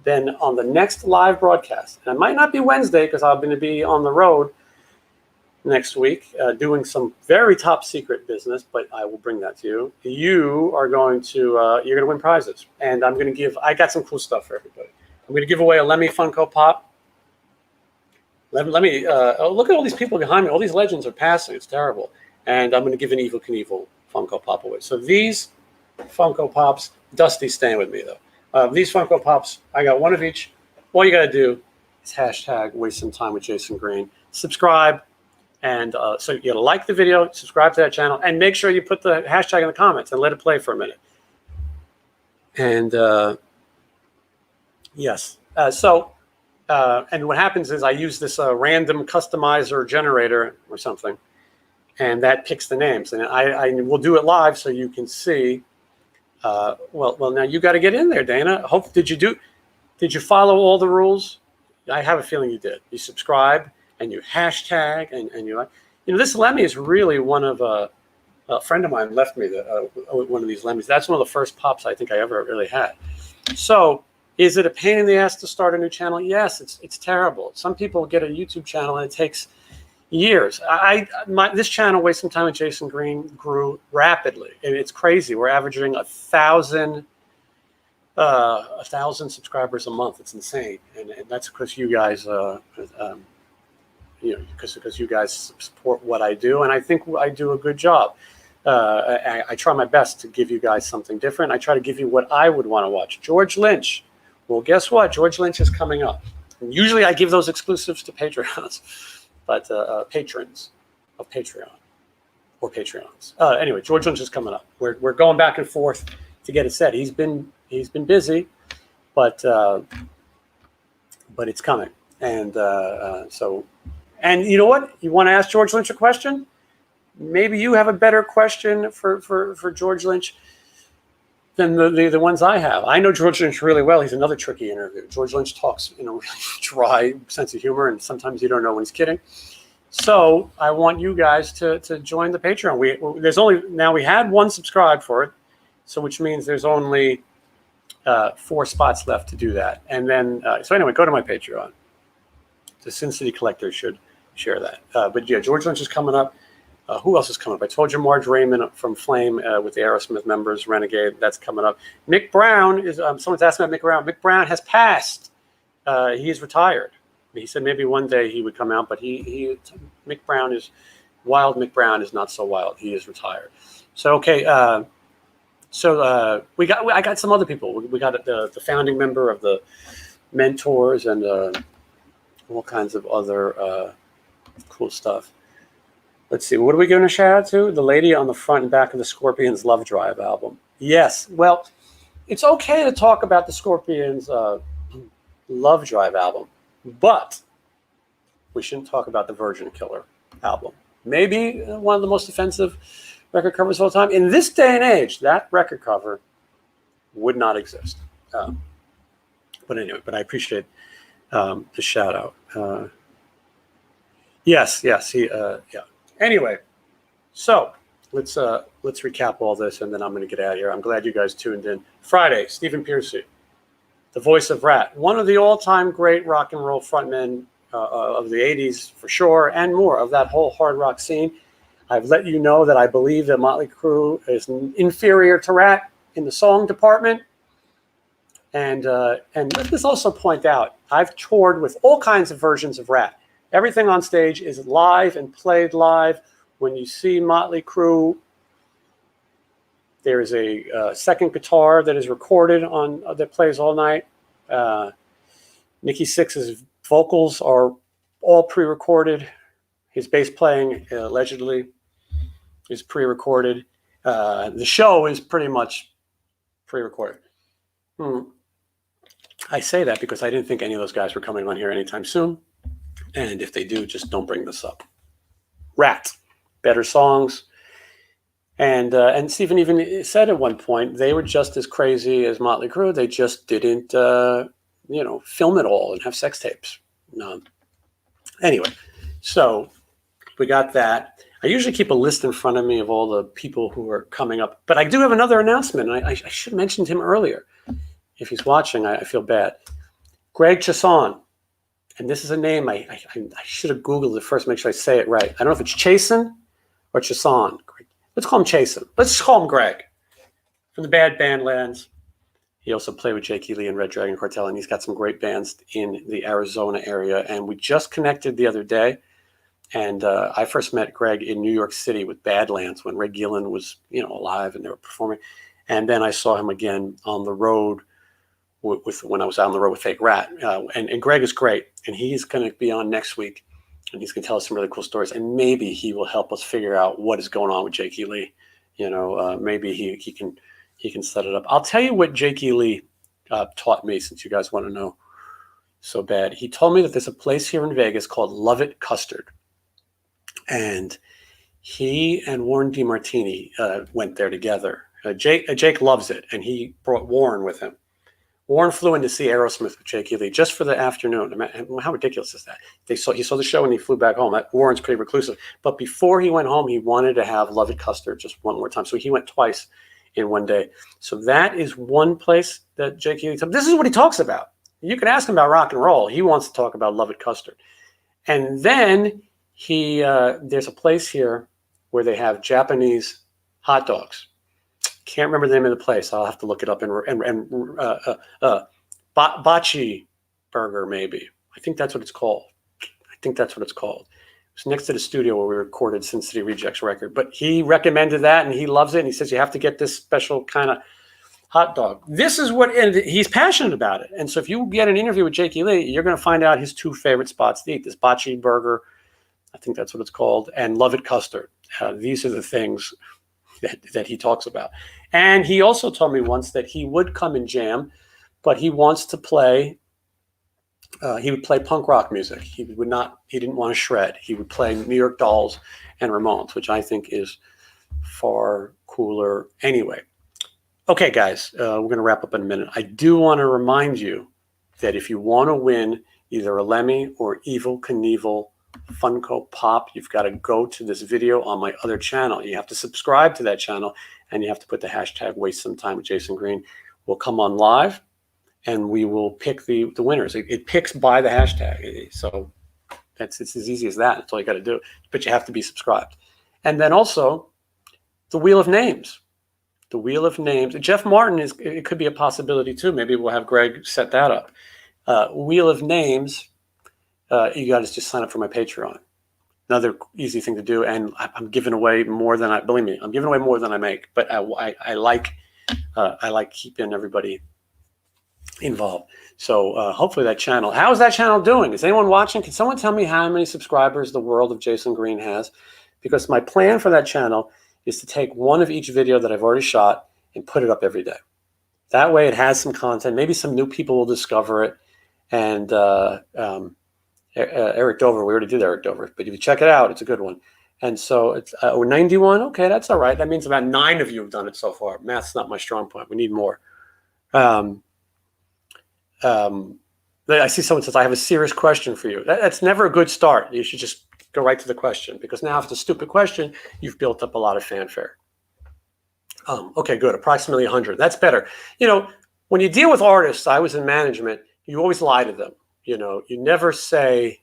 Then on the next live broadcast, and it might not be Wednesday because I'm going to be on the road next week doing some very top secret business, but I will bring that to you. You are going to, you're going to win prizes. And I'm going to give, I got some cool stuff for everybody. I'm going to give away a Lemmy Funko Pop. Let me, look at all these people behind me. All these legends are passing. It's terrible. And I'm going to give an Evel Knievel Funko Pop away. So these Funko Pops, Dusty's staying with me though. These Funko Pops, I got one of each. All you got to do is hashtag waste some time with Jason Green. Subscribe. And so you got to like the video, subscribe to that channel, and make sure you put the hashtag in the comments and let it play for a minute. And yes, and what happens is I use this random customizer generator or something, and that picks the names. And I will do it live so you can see. Well, now you got to get in there, Dana. Did you follow all the rules? I have a feeling you did. You subscribe. And you hashtag, and you like, this Lemmy is really one of a friend of mine left me one of these Lemmys. That's one of the first pops I think I ever really had. So, is it a pain in the ass to start a new channel? Yes, it's terrible. Some people get a YouTube channel and it takes years. This channel, Waste Some Time with Jason Green, grew rapidly, and it's crazy. We're averaging 1,000 subscribers a month. It's insane, and that's because you guys. Because you guys support what I do, and I think I do a good job. I try my best to give you guys something different. I try to give you what I would want to watch. George Lynch. Well, guess what? George Lynch is coming up. And usually I give those exclusives to Patreons, but patrons of Patreon or Patreons. Anyway, George Lynch is coming up. We're going back and forth to get it set. He's been busy, but it's coming. And and you know what? You want to ask George Lynch a question? Maybe you have a better question for George Lynch than the ones I have. I know George Lynch really well. He's another tricky interview. George Lynch talks in a really dry sense of humor, and sometimes you don't know when he's kidding. So I want you guys to join the Patreon. We had one subscribed for it, so which means there's only 4 spots left to do that. And then so anyway, go to my Patreon. The Sin City Collector should share that. But yeah, George Lynch is coming up. Who else is coming up? I told you Marge Raymond from Flame with the Aerosmith members, Renegade. That's coming up. Mick Brown is. Someone's asking about Mick Brown. Mick Brown has passed. He is retired. He said maybe one day he would come out, but Mick Brown is wild. Mick Brown is not so wild. He is retired. So okay. I got some other people. We got the founding member of the Mentors and all kinds of other cool stuff. Let's see. What are we going to shout out to? The lady on the front and back of the Scorpions' Love Drive album. Yes. Well, it's okay to talk about the Scorpions' Love Drive album, but we shouldn't talk about the Virgin Killer album. Maybe one of the most offensive record covers of all time. In this day and age, that record cover would not exist. But anyway, I appreciate the shout out. Yes. Yeah. Anyway, so let's recap all this, and then I'm going to get out of here. I'm glad you guys tuned in. Friday, Stephen Piercy, the voice of Rat, one of the all-time great rock and roll frontmen of the 80s for sure, and more of that whole hard rock scene. I've let you know that I believe that Motley Crue is inferior to Rat in the song department. And let us also point out, I've toured with all kinds of versions of Rat. Everything on stage is live and played live. When you see Motley Crue, there is a second guitar that is recorded that plays all night. Nikki Sixx's vocals are all pre-recorded. His bass playing allegedly is pre-recorded. The show is pretty much pre-recorded. I say that because I didn't think any of those guys were coming on here anytime soon. And if they do, just don't bring this up. Rat, better songs. And Stephen even said at one point, they were just as crazy as Motley Crue. They just didn't, film it all and have sex tapes. Anyway, so we got that. I usually keep a list in front of me of all the people who are coming up, but I do have another announcement. I should have mentioned him earlier. If he's watching, I feel bad. Greg Chasson, and this is a name I should have Googled it first, make sure I say it right. I don't know if it's Chasen or Chasson. Let's call him Chasen. Let's just call him Greg from the Bad Bandlands. He also played with Jake Lee and Red Dragon Cartel, and he's got some great bands in the Arizona area. And we just connected the other day. And I first met Greg in New York City with Badlands when Red Gillen was, alive and they were performing. And then I saw him again on the road when I was out on the road with Fake Rat. And Greg is great. And he's going to be on next week. And he's going to tell us some really cool stories. And maybe he will help us figure out what is going on with Jake Lee. Maybe he can set it up. I'll tell you what Jake Lee taught me, since you guys want to know so bad. He told me that there's a place here in Vegas called Love It Custard. And he and Warren DeMartini went there together. Jake loves it, and he brought Warren with him. Warren flew in to see Aerosmith with Jake Lee just for the afternoon. How ridiculous is that? He saw the show and he flew back home. Warren's pretty reclusive. But before he went home, he wanted to have Love It Custard just one more time. So he went twice in one day. So that is one place that Jake Lee. This is what he talks about. You can ask him about rock and roll. He wants to talk about Love It Custard. And then there's a place here where they have Japanese hot dogs. Can't remember the name of the place. I'll have to look it up. Bachi Burger, maybe. I think that's what it's called. It's next to the studio where we recorded Sin City Rejects record. But he recommended that, and he loves it. And he says you have to get this special kind of hot dog. This is and he's passionate about it. And so if you get an interview with Jake Lee, you're going to find out his two favorite spots to eat: this Bachi Burger, I think that's what it's called, and Love It Custard. These are the things that he talks about. And he also told me once that he would come and jam, but he wants to play. He would play punk rock music. He didn't want to shred. He would play New York Dolls and Ramones, which I think is far cooler anyway. Okay, guys, we're going to wrap up in a minute. I do want to remind you that if you want to win either a Lemmy or Evel Knievel Funko Pop, you've got to go to this video on my other channel. You have to subscribe to that channel, and you have to put the hashtag Waste Some Time with Jason Green. We'll come on live, and we will pick the winners. It picks by the hashtag. So it's as easy as that. That's all you got to do. But you have to be subscribed. And then also the Wheel of Names. The Wheel of Names. Jeff Martin it could be a possibility too. Maybe we'll have Greg set that up. Wheel of Names. You got to just sign up for my Patreon. Another easy thing to do, and I'm giving away more than I'm giving away more than I make. But I like keeping everybody involved. So hopefully that channel. How is that channel doing? Is anyone watching? Can someone tell me how many subscribers the World of Jason Green has? Because my plan for that channel is to take one of each video that I've already shot and put it up every day. That way, it has some content. Maybe some new people will discover it, and Eric Dover, we already did Eric Dover, but if you check it out, it's a good one. And so it's 91. Okay, that's all right. That means about 9 of you have done it so far. Math's not my strong point. We need more. I see someone says, I have a serious question for you. That's never a good start. You should just go right to the question, because now if it's a stupid question, you've built up a lot of fanfare. Okay, good. Approximately 100. That's better. When you deal with artists, I was in management, you always lie to them. You never say,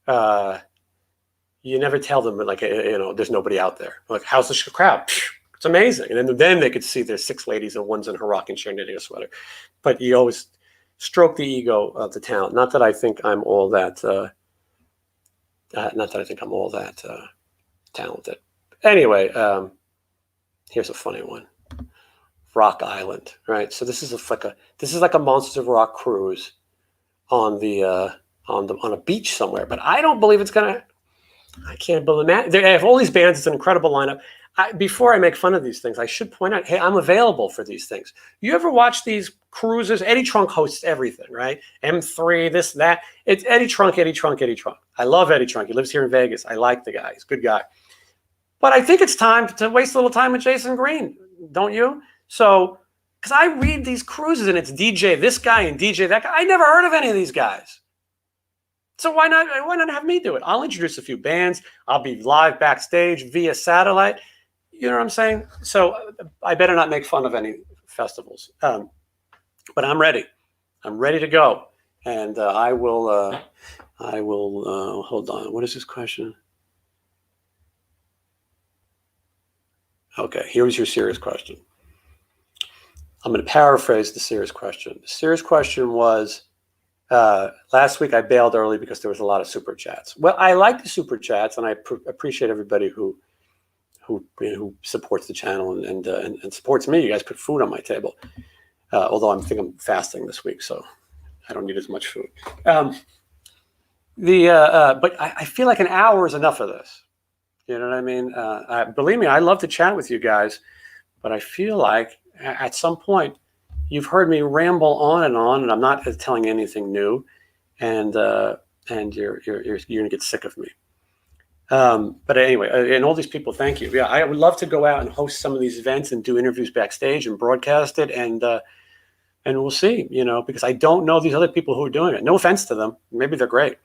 you never tell them there's nobody out there. Like, how's the crowd? It's amazing. And then they could see there's 6 ladies and one's in her rocking chair knitting a sweater. But you always stroke the ego of the talent. Not that I think I'm all that, talented. Anyway, here's a funny one. Rock Island, right? So this is like a Monsters of Rock cruise on a beach somewhere, but I don't believe it's gonna. I can't believe that. They have all these bands. It's an incredible lineup. Before I make fun of these things, I should point out, hey, I'm available for these things. You ever watch these cruises? Eddie Trunk hosts everything, right? M3, this, that. It's Eddie Trunk. I love Eddie Trunk. He lives here in Vegas. I like the guy. He's a good guy. But I think it's time to waste a little time with Jason Green, don't you? So, because I read these cruises and it's DJ this guy and DJ that guy. I never heard of any of these guys. So why not have me do it? I'll introduce a few bands. I'll be live backstage via satellite. You know what I'm saying? So I better not make fun of any festivals. But I'm ready. I'm ready to go. And I will hold on. What is this question? Okay, here's your serious question. I'm going to paraphrase the serious question. The serious question was, last week I bailed early because there was a lot of super chats. Well, I like the super chats, and I appreciate everybody who supports the channel and supports me. You guys put food on my table. Although I'm fasting this week, so I don't need as much food. But I feel like an hour is enough of this. You know what I mean? Believe me, I love to chat with you guys, but I feel like at some point you've heard me ramble on, and I'm not telling anything new, and you're gonna get sick of me. But anyway, and all these people, thank you. Yeah, I would love to go out and host some of these events and do interviews backstage and broadcast it, and we'll see, because I don't know these other people who are doing it. No offense to them. Maybe they're great,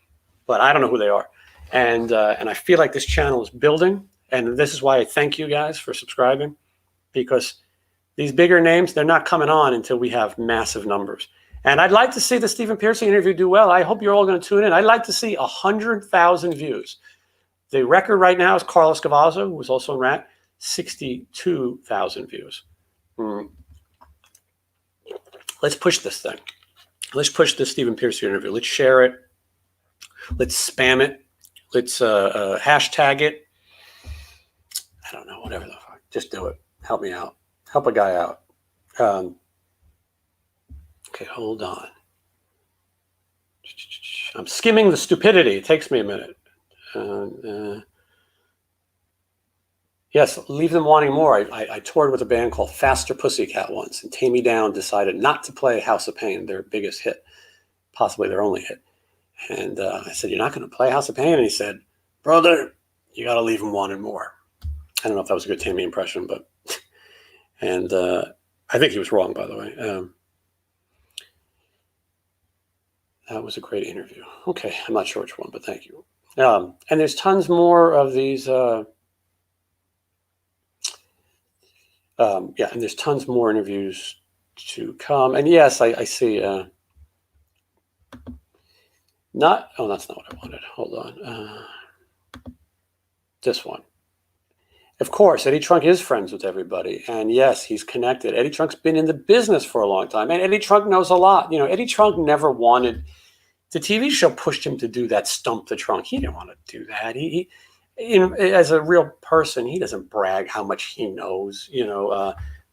but I don't know who they are. And I feel like this channel is building. And this is why I thank you guys for subscribing, because these bigger names, they're not coming on until we have massive numbers. And I'd like to see the Stephen Piercy interview do well. I hope you're all going to tune in. I'd like to see 100,000 views. The record right now is Carlos Cavazzo, who was also in Rat, 62,000 views. Let's push this thing. Let's push the Stephen Piercy interview. Let's share it. Let's spam it. Let's hashtag it. I don't know, whatever the fuck. Just do it. Help me out. Help a guy out. Okay, hold on. I'm skimming the stupidity. It takes me a minute. Yes, leave them wanting more. I toured with a band called Faster Pussycat once, and Tammy Down decided not to play House of Pain, their biggest hit, possibly their only hit. And I said, "You're not going to play House of Pain?" And he said, "Brother, you got to leave them wanting more." I don't know if that was a good Tammy impression, but and I think he was wrong, by the way. That was a great interview. Okay, I'm not sure which one, but thank you. And there's tons more of these. And there's tons more interviews to come. And yes, I see. That's not what I wanted. Hold on. This one. Of course, Eddie Trunk is friends with everybody. And yes, he's connected. Eddie Trunk's been in the business for a long time. And Eddie Trunk knows a lot. Eddie Trunk never wanted, the TV show pushed him to do that Stump the Trunk. He didn't want to do that. He as a real person, he doesn't brag how much he knows,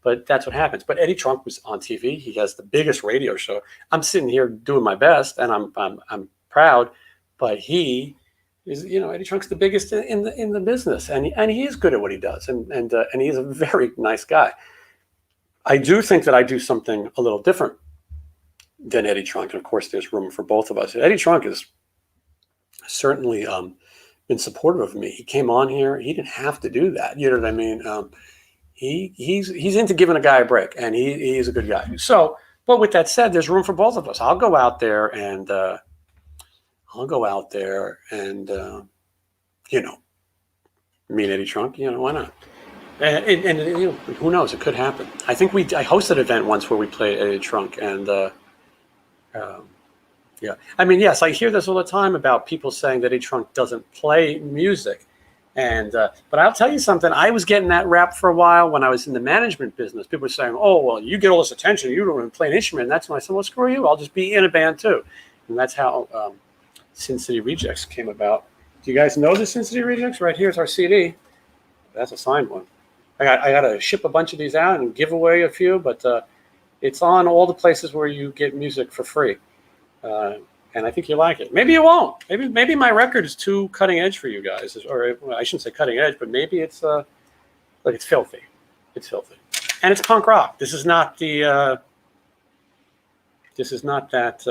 but that's what happens. But Eddie Trunk was on TV. He has the biggest radio show. I'm sitting here doing my best, and I'm proud, but he is, Eddie Trunk's the biggest in the business, and he is good at what he does, and he's a very nice guy. I do think that I do something a little different than Eddie Trunk, and of course, there's room for both of us. Eddie Trunk is certainly been supportive of me. He came on here. He didn't have to do that. You know what I mean? He's into giving a guy a break, and he's a good guy. So, but with that said, there's room for both of us. I'll go out there and me and Eddie Trunk. Why not? And who knows? It could happen. I think I hosted an event once where we played Eddie Trunk, and yeah. I mean, yes, I hear this all the time about people saying that Eddie Trunk doesn't play music. And but I'll tell you something. I was getting that rap for a while when I was in the management business. People were saying, "Oh, well, you get all this attention. You don't even play an instrument." And that's when I said, "Well, screw you. I'll just be in a band too." And that's how Sin City Rejects came about. Do you guys know the Sin City Rejects? Right here's our CD. That's a signed one. I got to ship a bunch of these out and give away a few, but it's on all the places where you get music for free. And I think you like it. Maybe you won't. Maybe my record is too cutting edge for you guys, or I shouldn't say cutting edge, but maybe it's it's filthy. It's filthy, and it's punk rock. This is not the. This is not that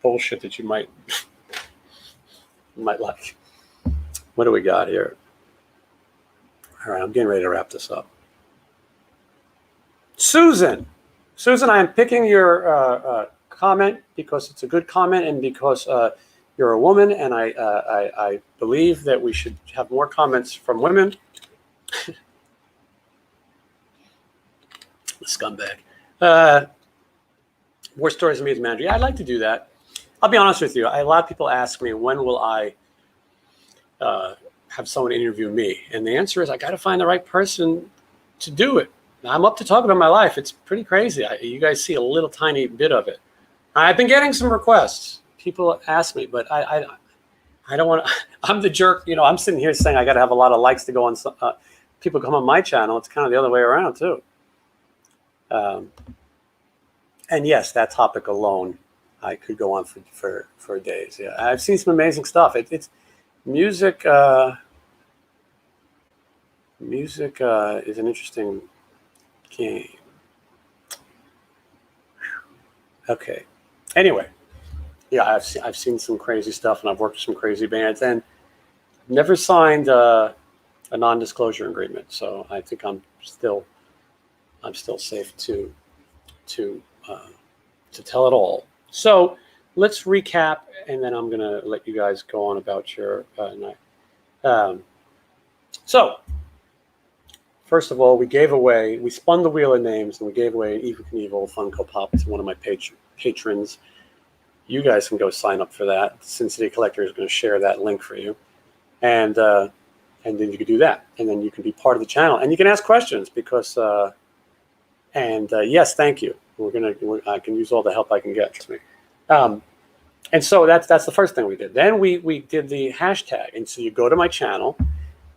bullshit that you might like. What do we got here? All right, I'm getting ready to wrap this up. Susan, I am picking your comment because it's a good comment and because you're a woman, and I believe that we should have more comments from women. Scumbag. More stories of me as a manager. Yeah, I'd like to do that. I'll be honest with you. A lot of people ask me, when will I have someone interview me? And the answer is, I got to find the right person to do it. I'm up to talk about my life. It's pretty crazy. You guys see a little tiny bit of it. I've been getting some requests. People ask me, but I don't want to. I'm the jerk. You know, I'm sitting here saying I got to have a lot of likes to go on. People come on my channel. It's kind of the other way around too. And yes, that topic alone, I could go on for days. Yeah, I've seen some amazing stuff. It's music. Music is an interesting game. Okay. Anyway, yeah, I've seen some crazy stuff, and I've worked with some crazy bands, and never signed a non-disclosure agreement. So I think I'm still safe to tell it all. So let's recap, and then I'm gonna let you guys go on about your night. So first of all, we spun the wheel of names, and we gave away an Stephen Knievel Funko Pop to one of my patrons. You guys can go sign up for that. Cincinnati Collector is going to share that link for you, and then you can do that, and then you can be part of the channel, and you can ask questions because. Yes, thank you. I can use all the help I can get. Trust me. And so that's the first thing we did. Then we did the hashtag, and so you go to my channel,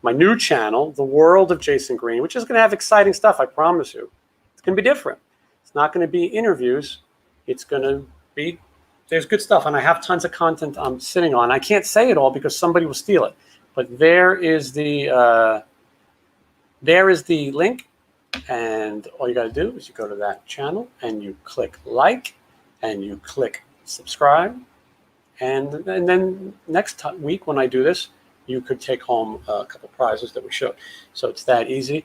my new channel, The World of Jason Green, which is going to have exciting stuff. I promise you, it's going to be different. It's not going to be interviews. It's going to be there's good stuff, and I have tons of content I'm sitting on. I can't say it all because somebody will steal it. But there is the link. And all you got to do is you go to that channel and you click like and you click subscribe. And then next week when I do this, you could take home a couple prizes that we showed. So it's that easy.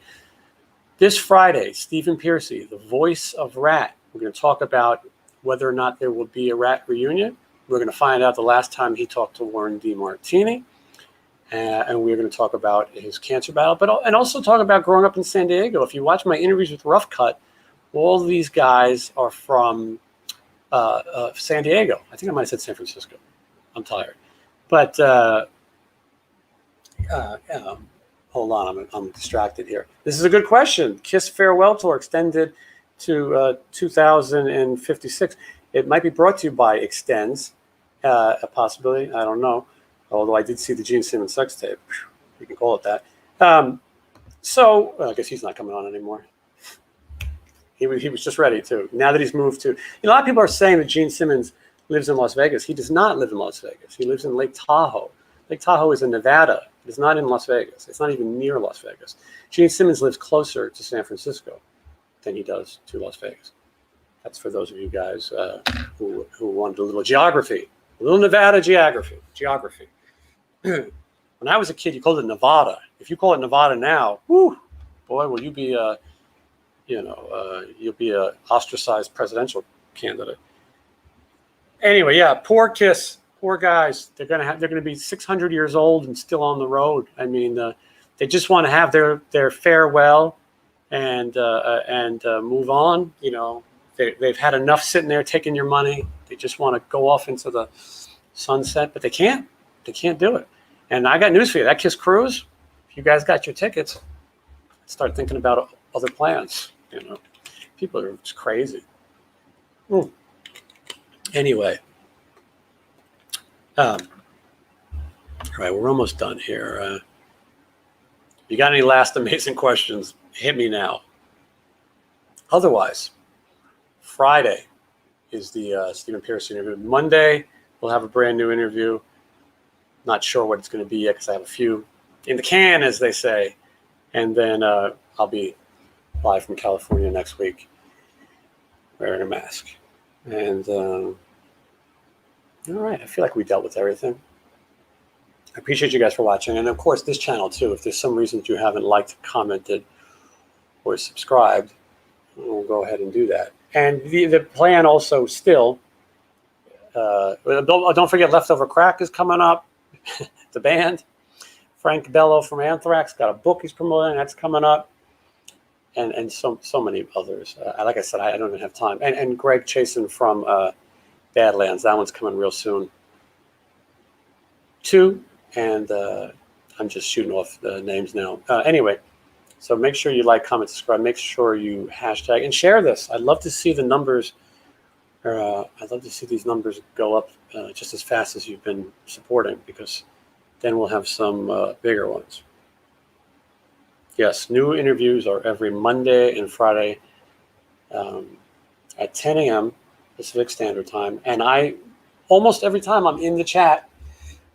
This Friday, Stephen Piercy, the voice of Rat. We're going to talk about whether or not there will be a Rat reunion. We're going to find out the last time he talked to Warren DeMartini. And we're going to talk about his cancer battle, and also talk about growing up in San Diego. If you watch my interviews with Rough Cut, all these guys are from San Diego. I think I might have said San Francisco. I'm tired. But hold on, I'm distracted here. This is a good question. Kiss Farewell Tour extended to 2056. It might be brought to you by Extends, a possibility. I don't know. Although I did see the Gene Simmons sex tape. You can call it that. So I guess he's not coming on anymore. He was just ready to. Now that he's moved to. A lot of people are saying that Gene Simmons lives in Las Vegas. He does not live in Las Vegas. He lives in Lake Tahoe. Lake Tahoe is in Nevada. It is not in Las Vegas. It's not even near Las Vegas. Gene Simmons lives closer to San Francisco than he does to Las Vegas. That's for those of you guys who wanted a little geography. A little Nevada geography. When I was a kid, you called it Nevada. If you call it Nevada now, whoo, boy, will you be you'll be a ostracized presidential candidate. Anyway, yeah, poor Kiss, poor guys. They're gonna be 600 years old and still on the road. I mean, they just want to have their farewell and move on. You know, they've had enough sitting there taking your money. They just want to go off into the sunset, but they can't. They can't do it. And I got news for you. That Kiss cruise, if you guys got your tickets, start thinking about other plans. You know, people are just crazy. Anyway, all right, we're almost done here. You got any last amazing questions? Hit me now. Otherwise, Friday is the Stephen Piercy interview. Monday, we'll have a brand new interview. Not sure what it's going to be yet because I have a few in the can, as they say. And then I'll be live from California next week wearing a mask. And all right, I feel like we dealt with everything. I appreciate you guys for watching. And of course, this channel too. If there's some reason that you haven't liked, commented, or subscribed, we'll go ahead and do that. And the plan also still Don't forget, Leftover Crack is coming up. The band. Frank Bello from Anthrax got a book he's promoting. That's coming up. And so many others. Like I said, I don't even have time. And Greg Chasen from Badlands. That one's coming real soon, too. And I'm just shooting off the names now. Anyway, so make sure you like, comment, subscribe. Make sure you hashtag and share this. I'd love to see the numbers. I'd love to see these numbers go up just as fast as you've been supporting, because then we'll have some bigger ones. Yes, new interviews are every Monday and Friday at 10 a.m. Pacific Standard Time. And almost every time I'm in the chat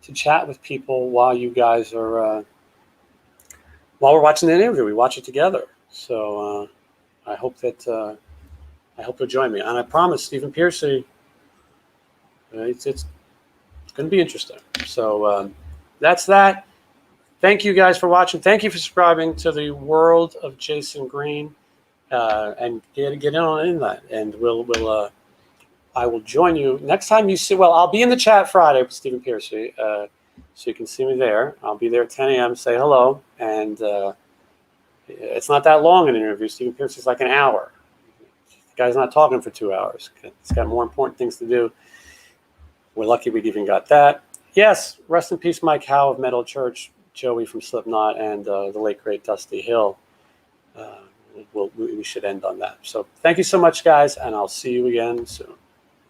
to chat with people while you guys are, while we're watching the interview. We watch it together. So I hope that you'll join me. And I promise, Stephen Piercy, it's going to be interesting. So that's that. Thank you guys for watching. Thank you for subscribing to the World of Jason Green, and get in that. And I will join you next time you see. Well, I'll be in the chat Friday with Stephen Piercy, so you can see me there. I'll be there at 10 a.m. Say hello, and it's not that long an interview. Stephen Piercy's like an hour. The guy's not talking for 2 hours. He's got more important things to do. We're lucky we even got that. Yes, rest in peace, Mike Howe of Metal Church, Joey from Slipknot, and the late, great Dusty Hill. We should end on that. So thank you so much, guys, and I'll see you again soon.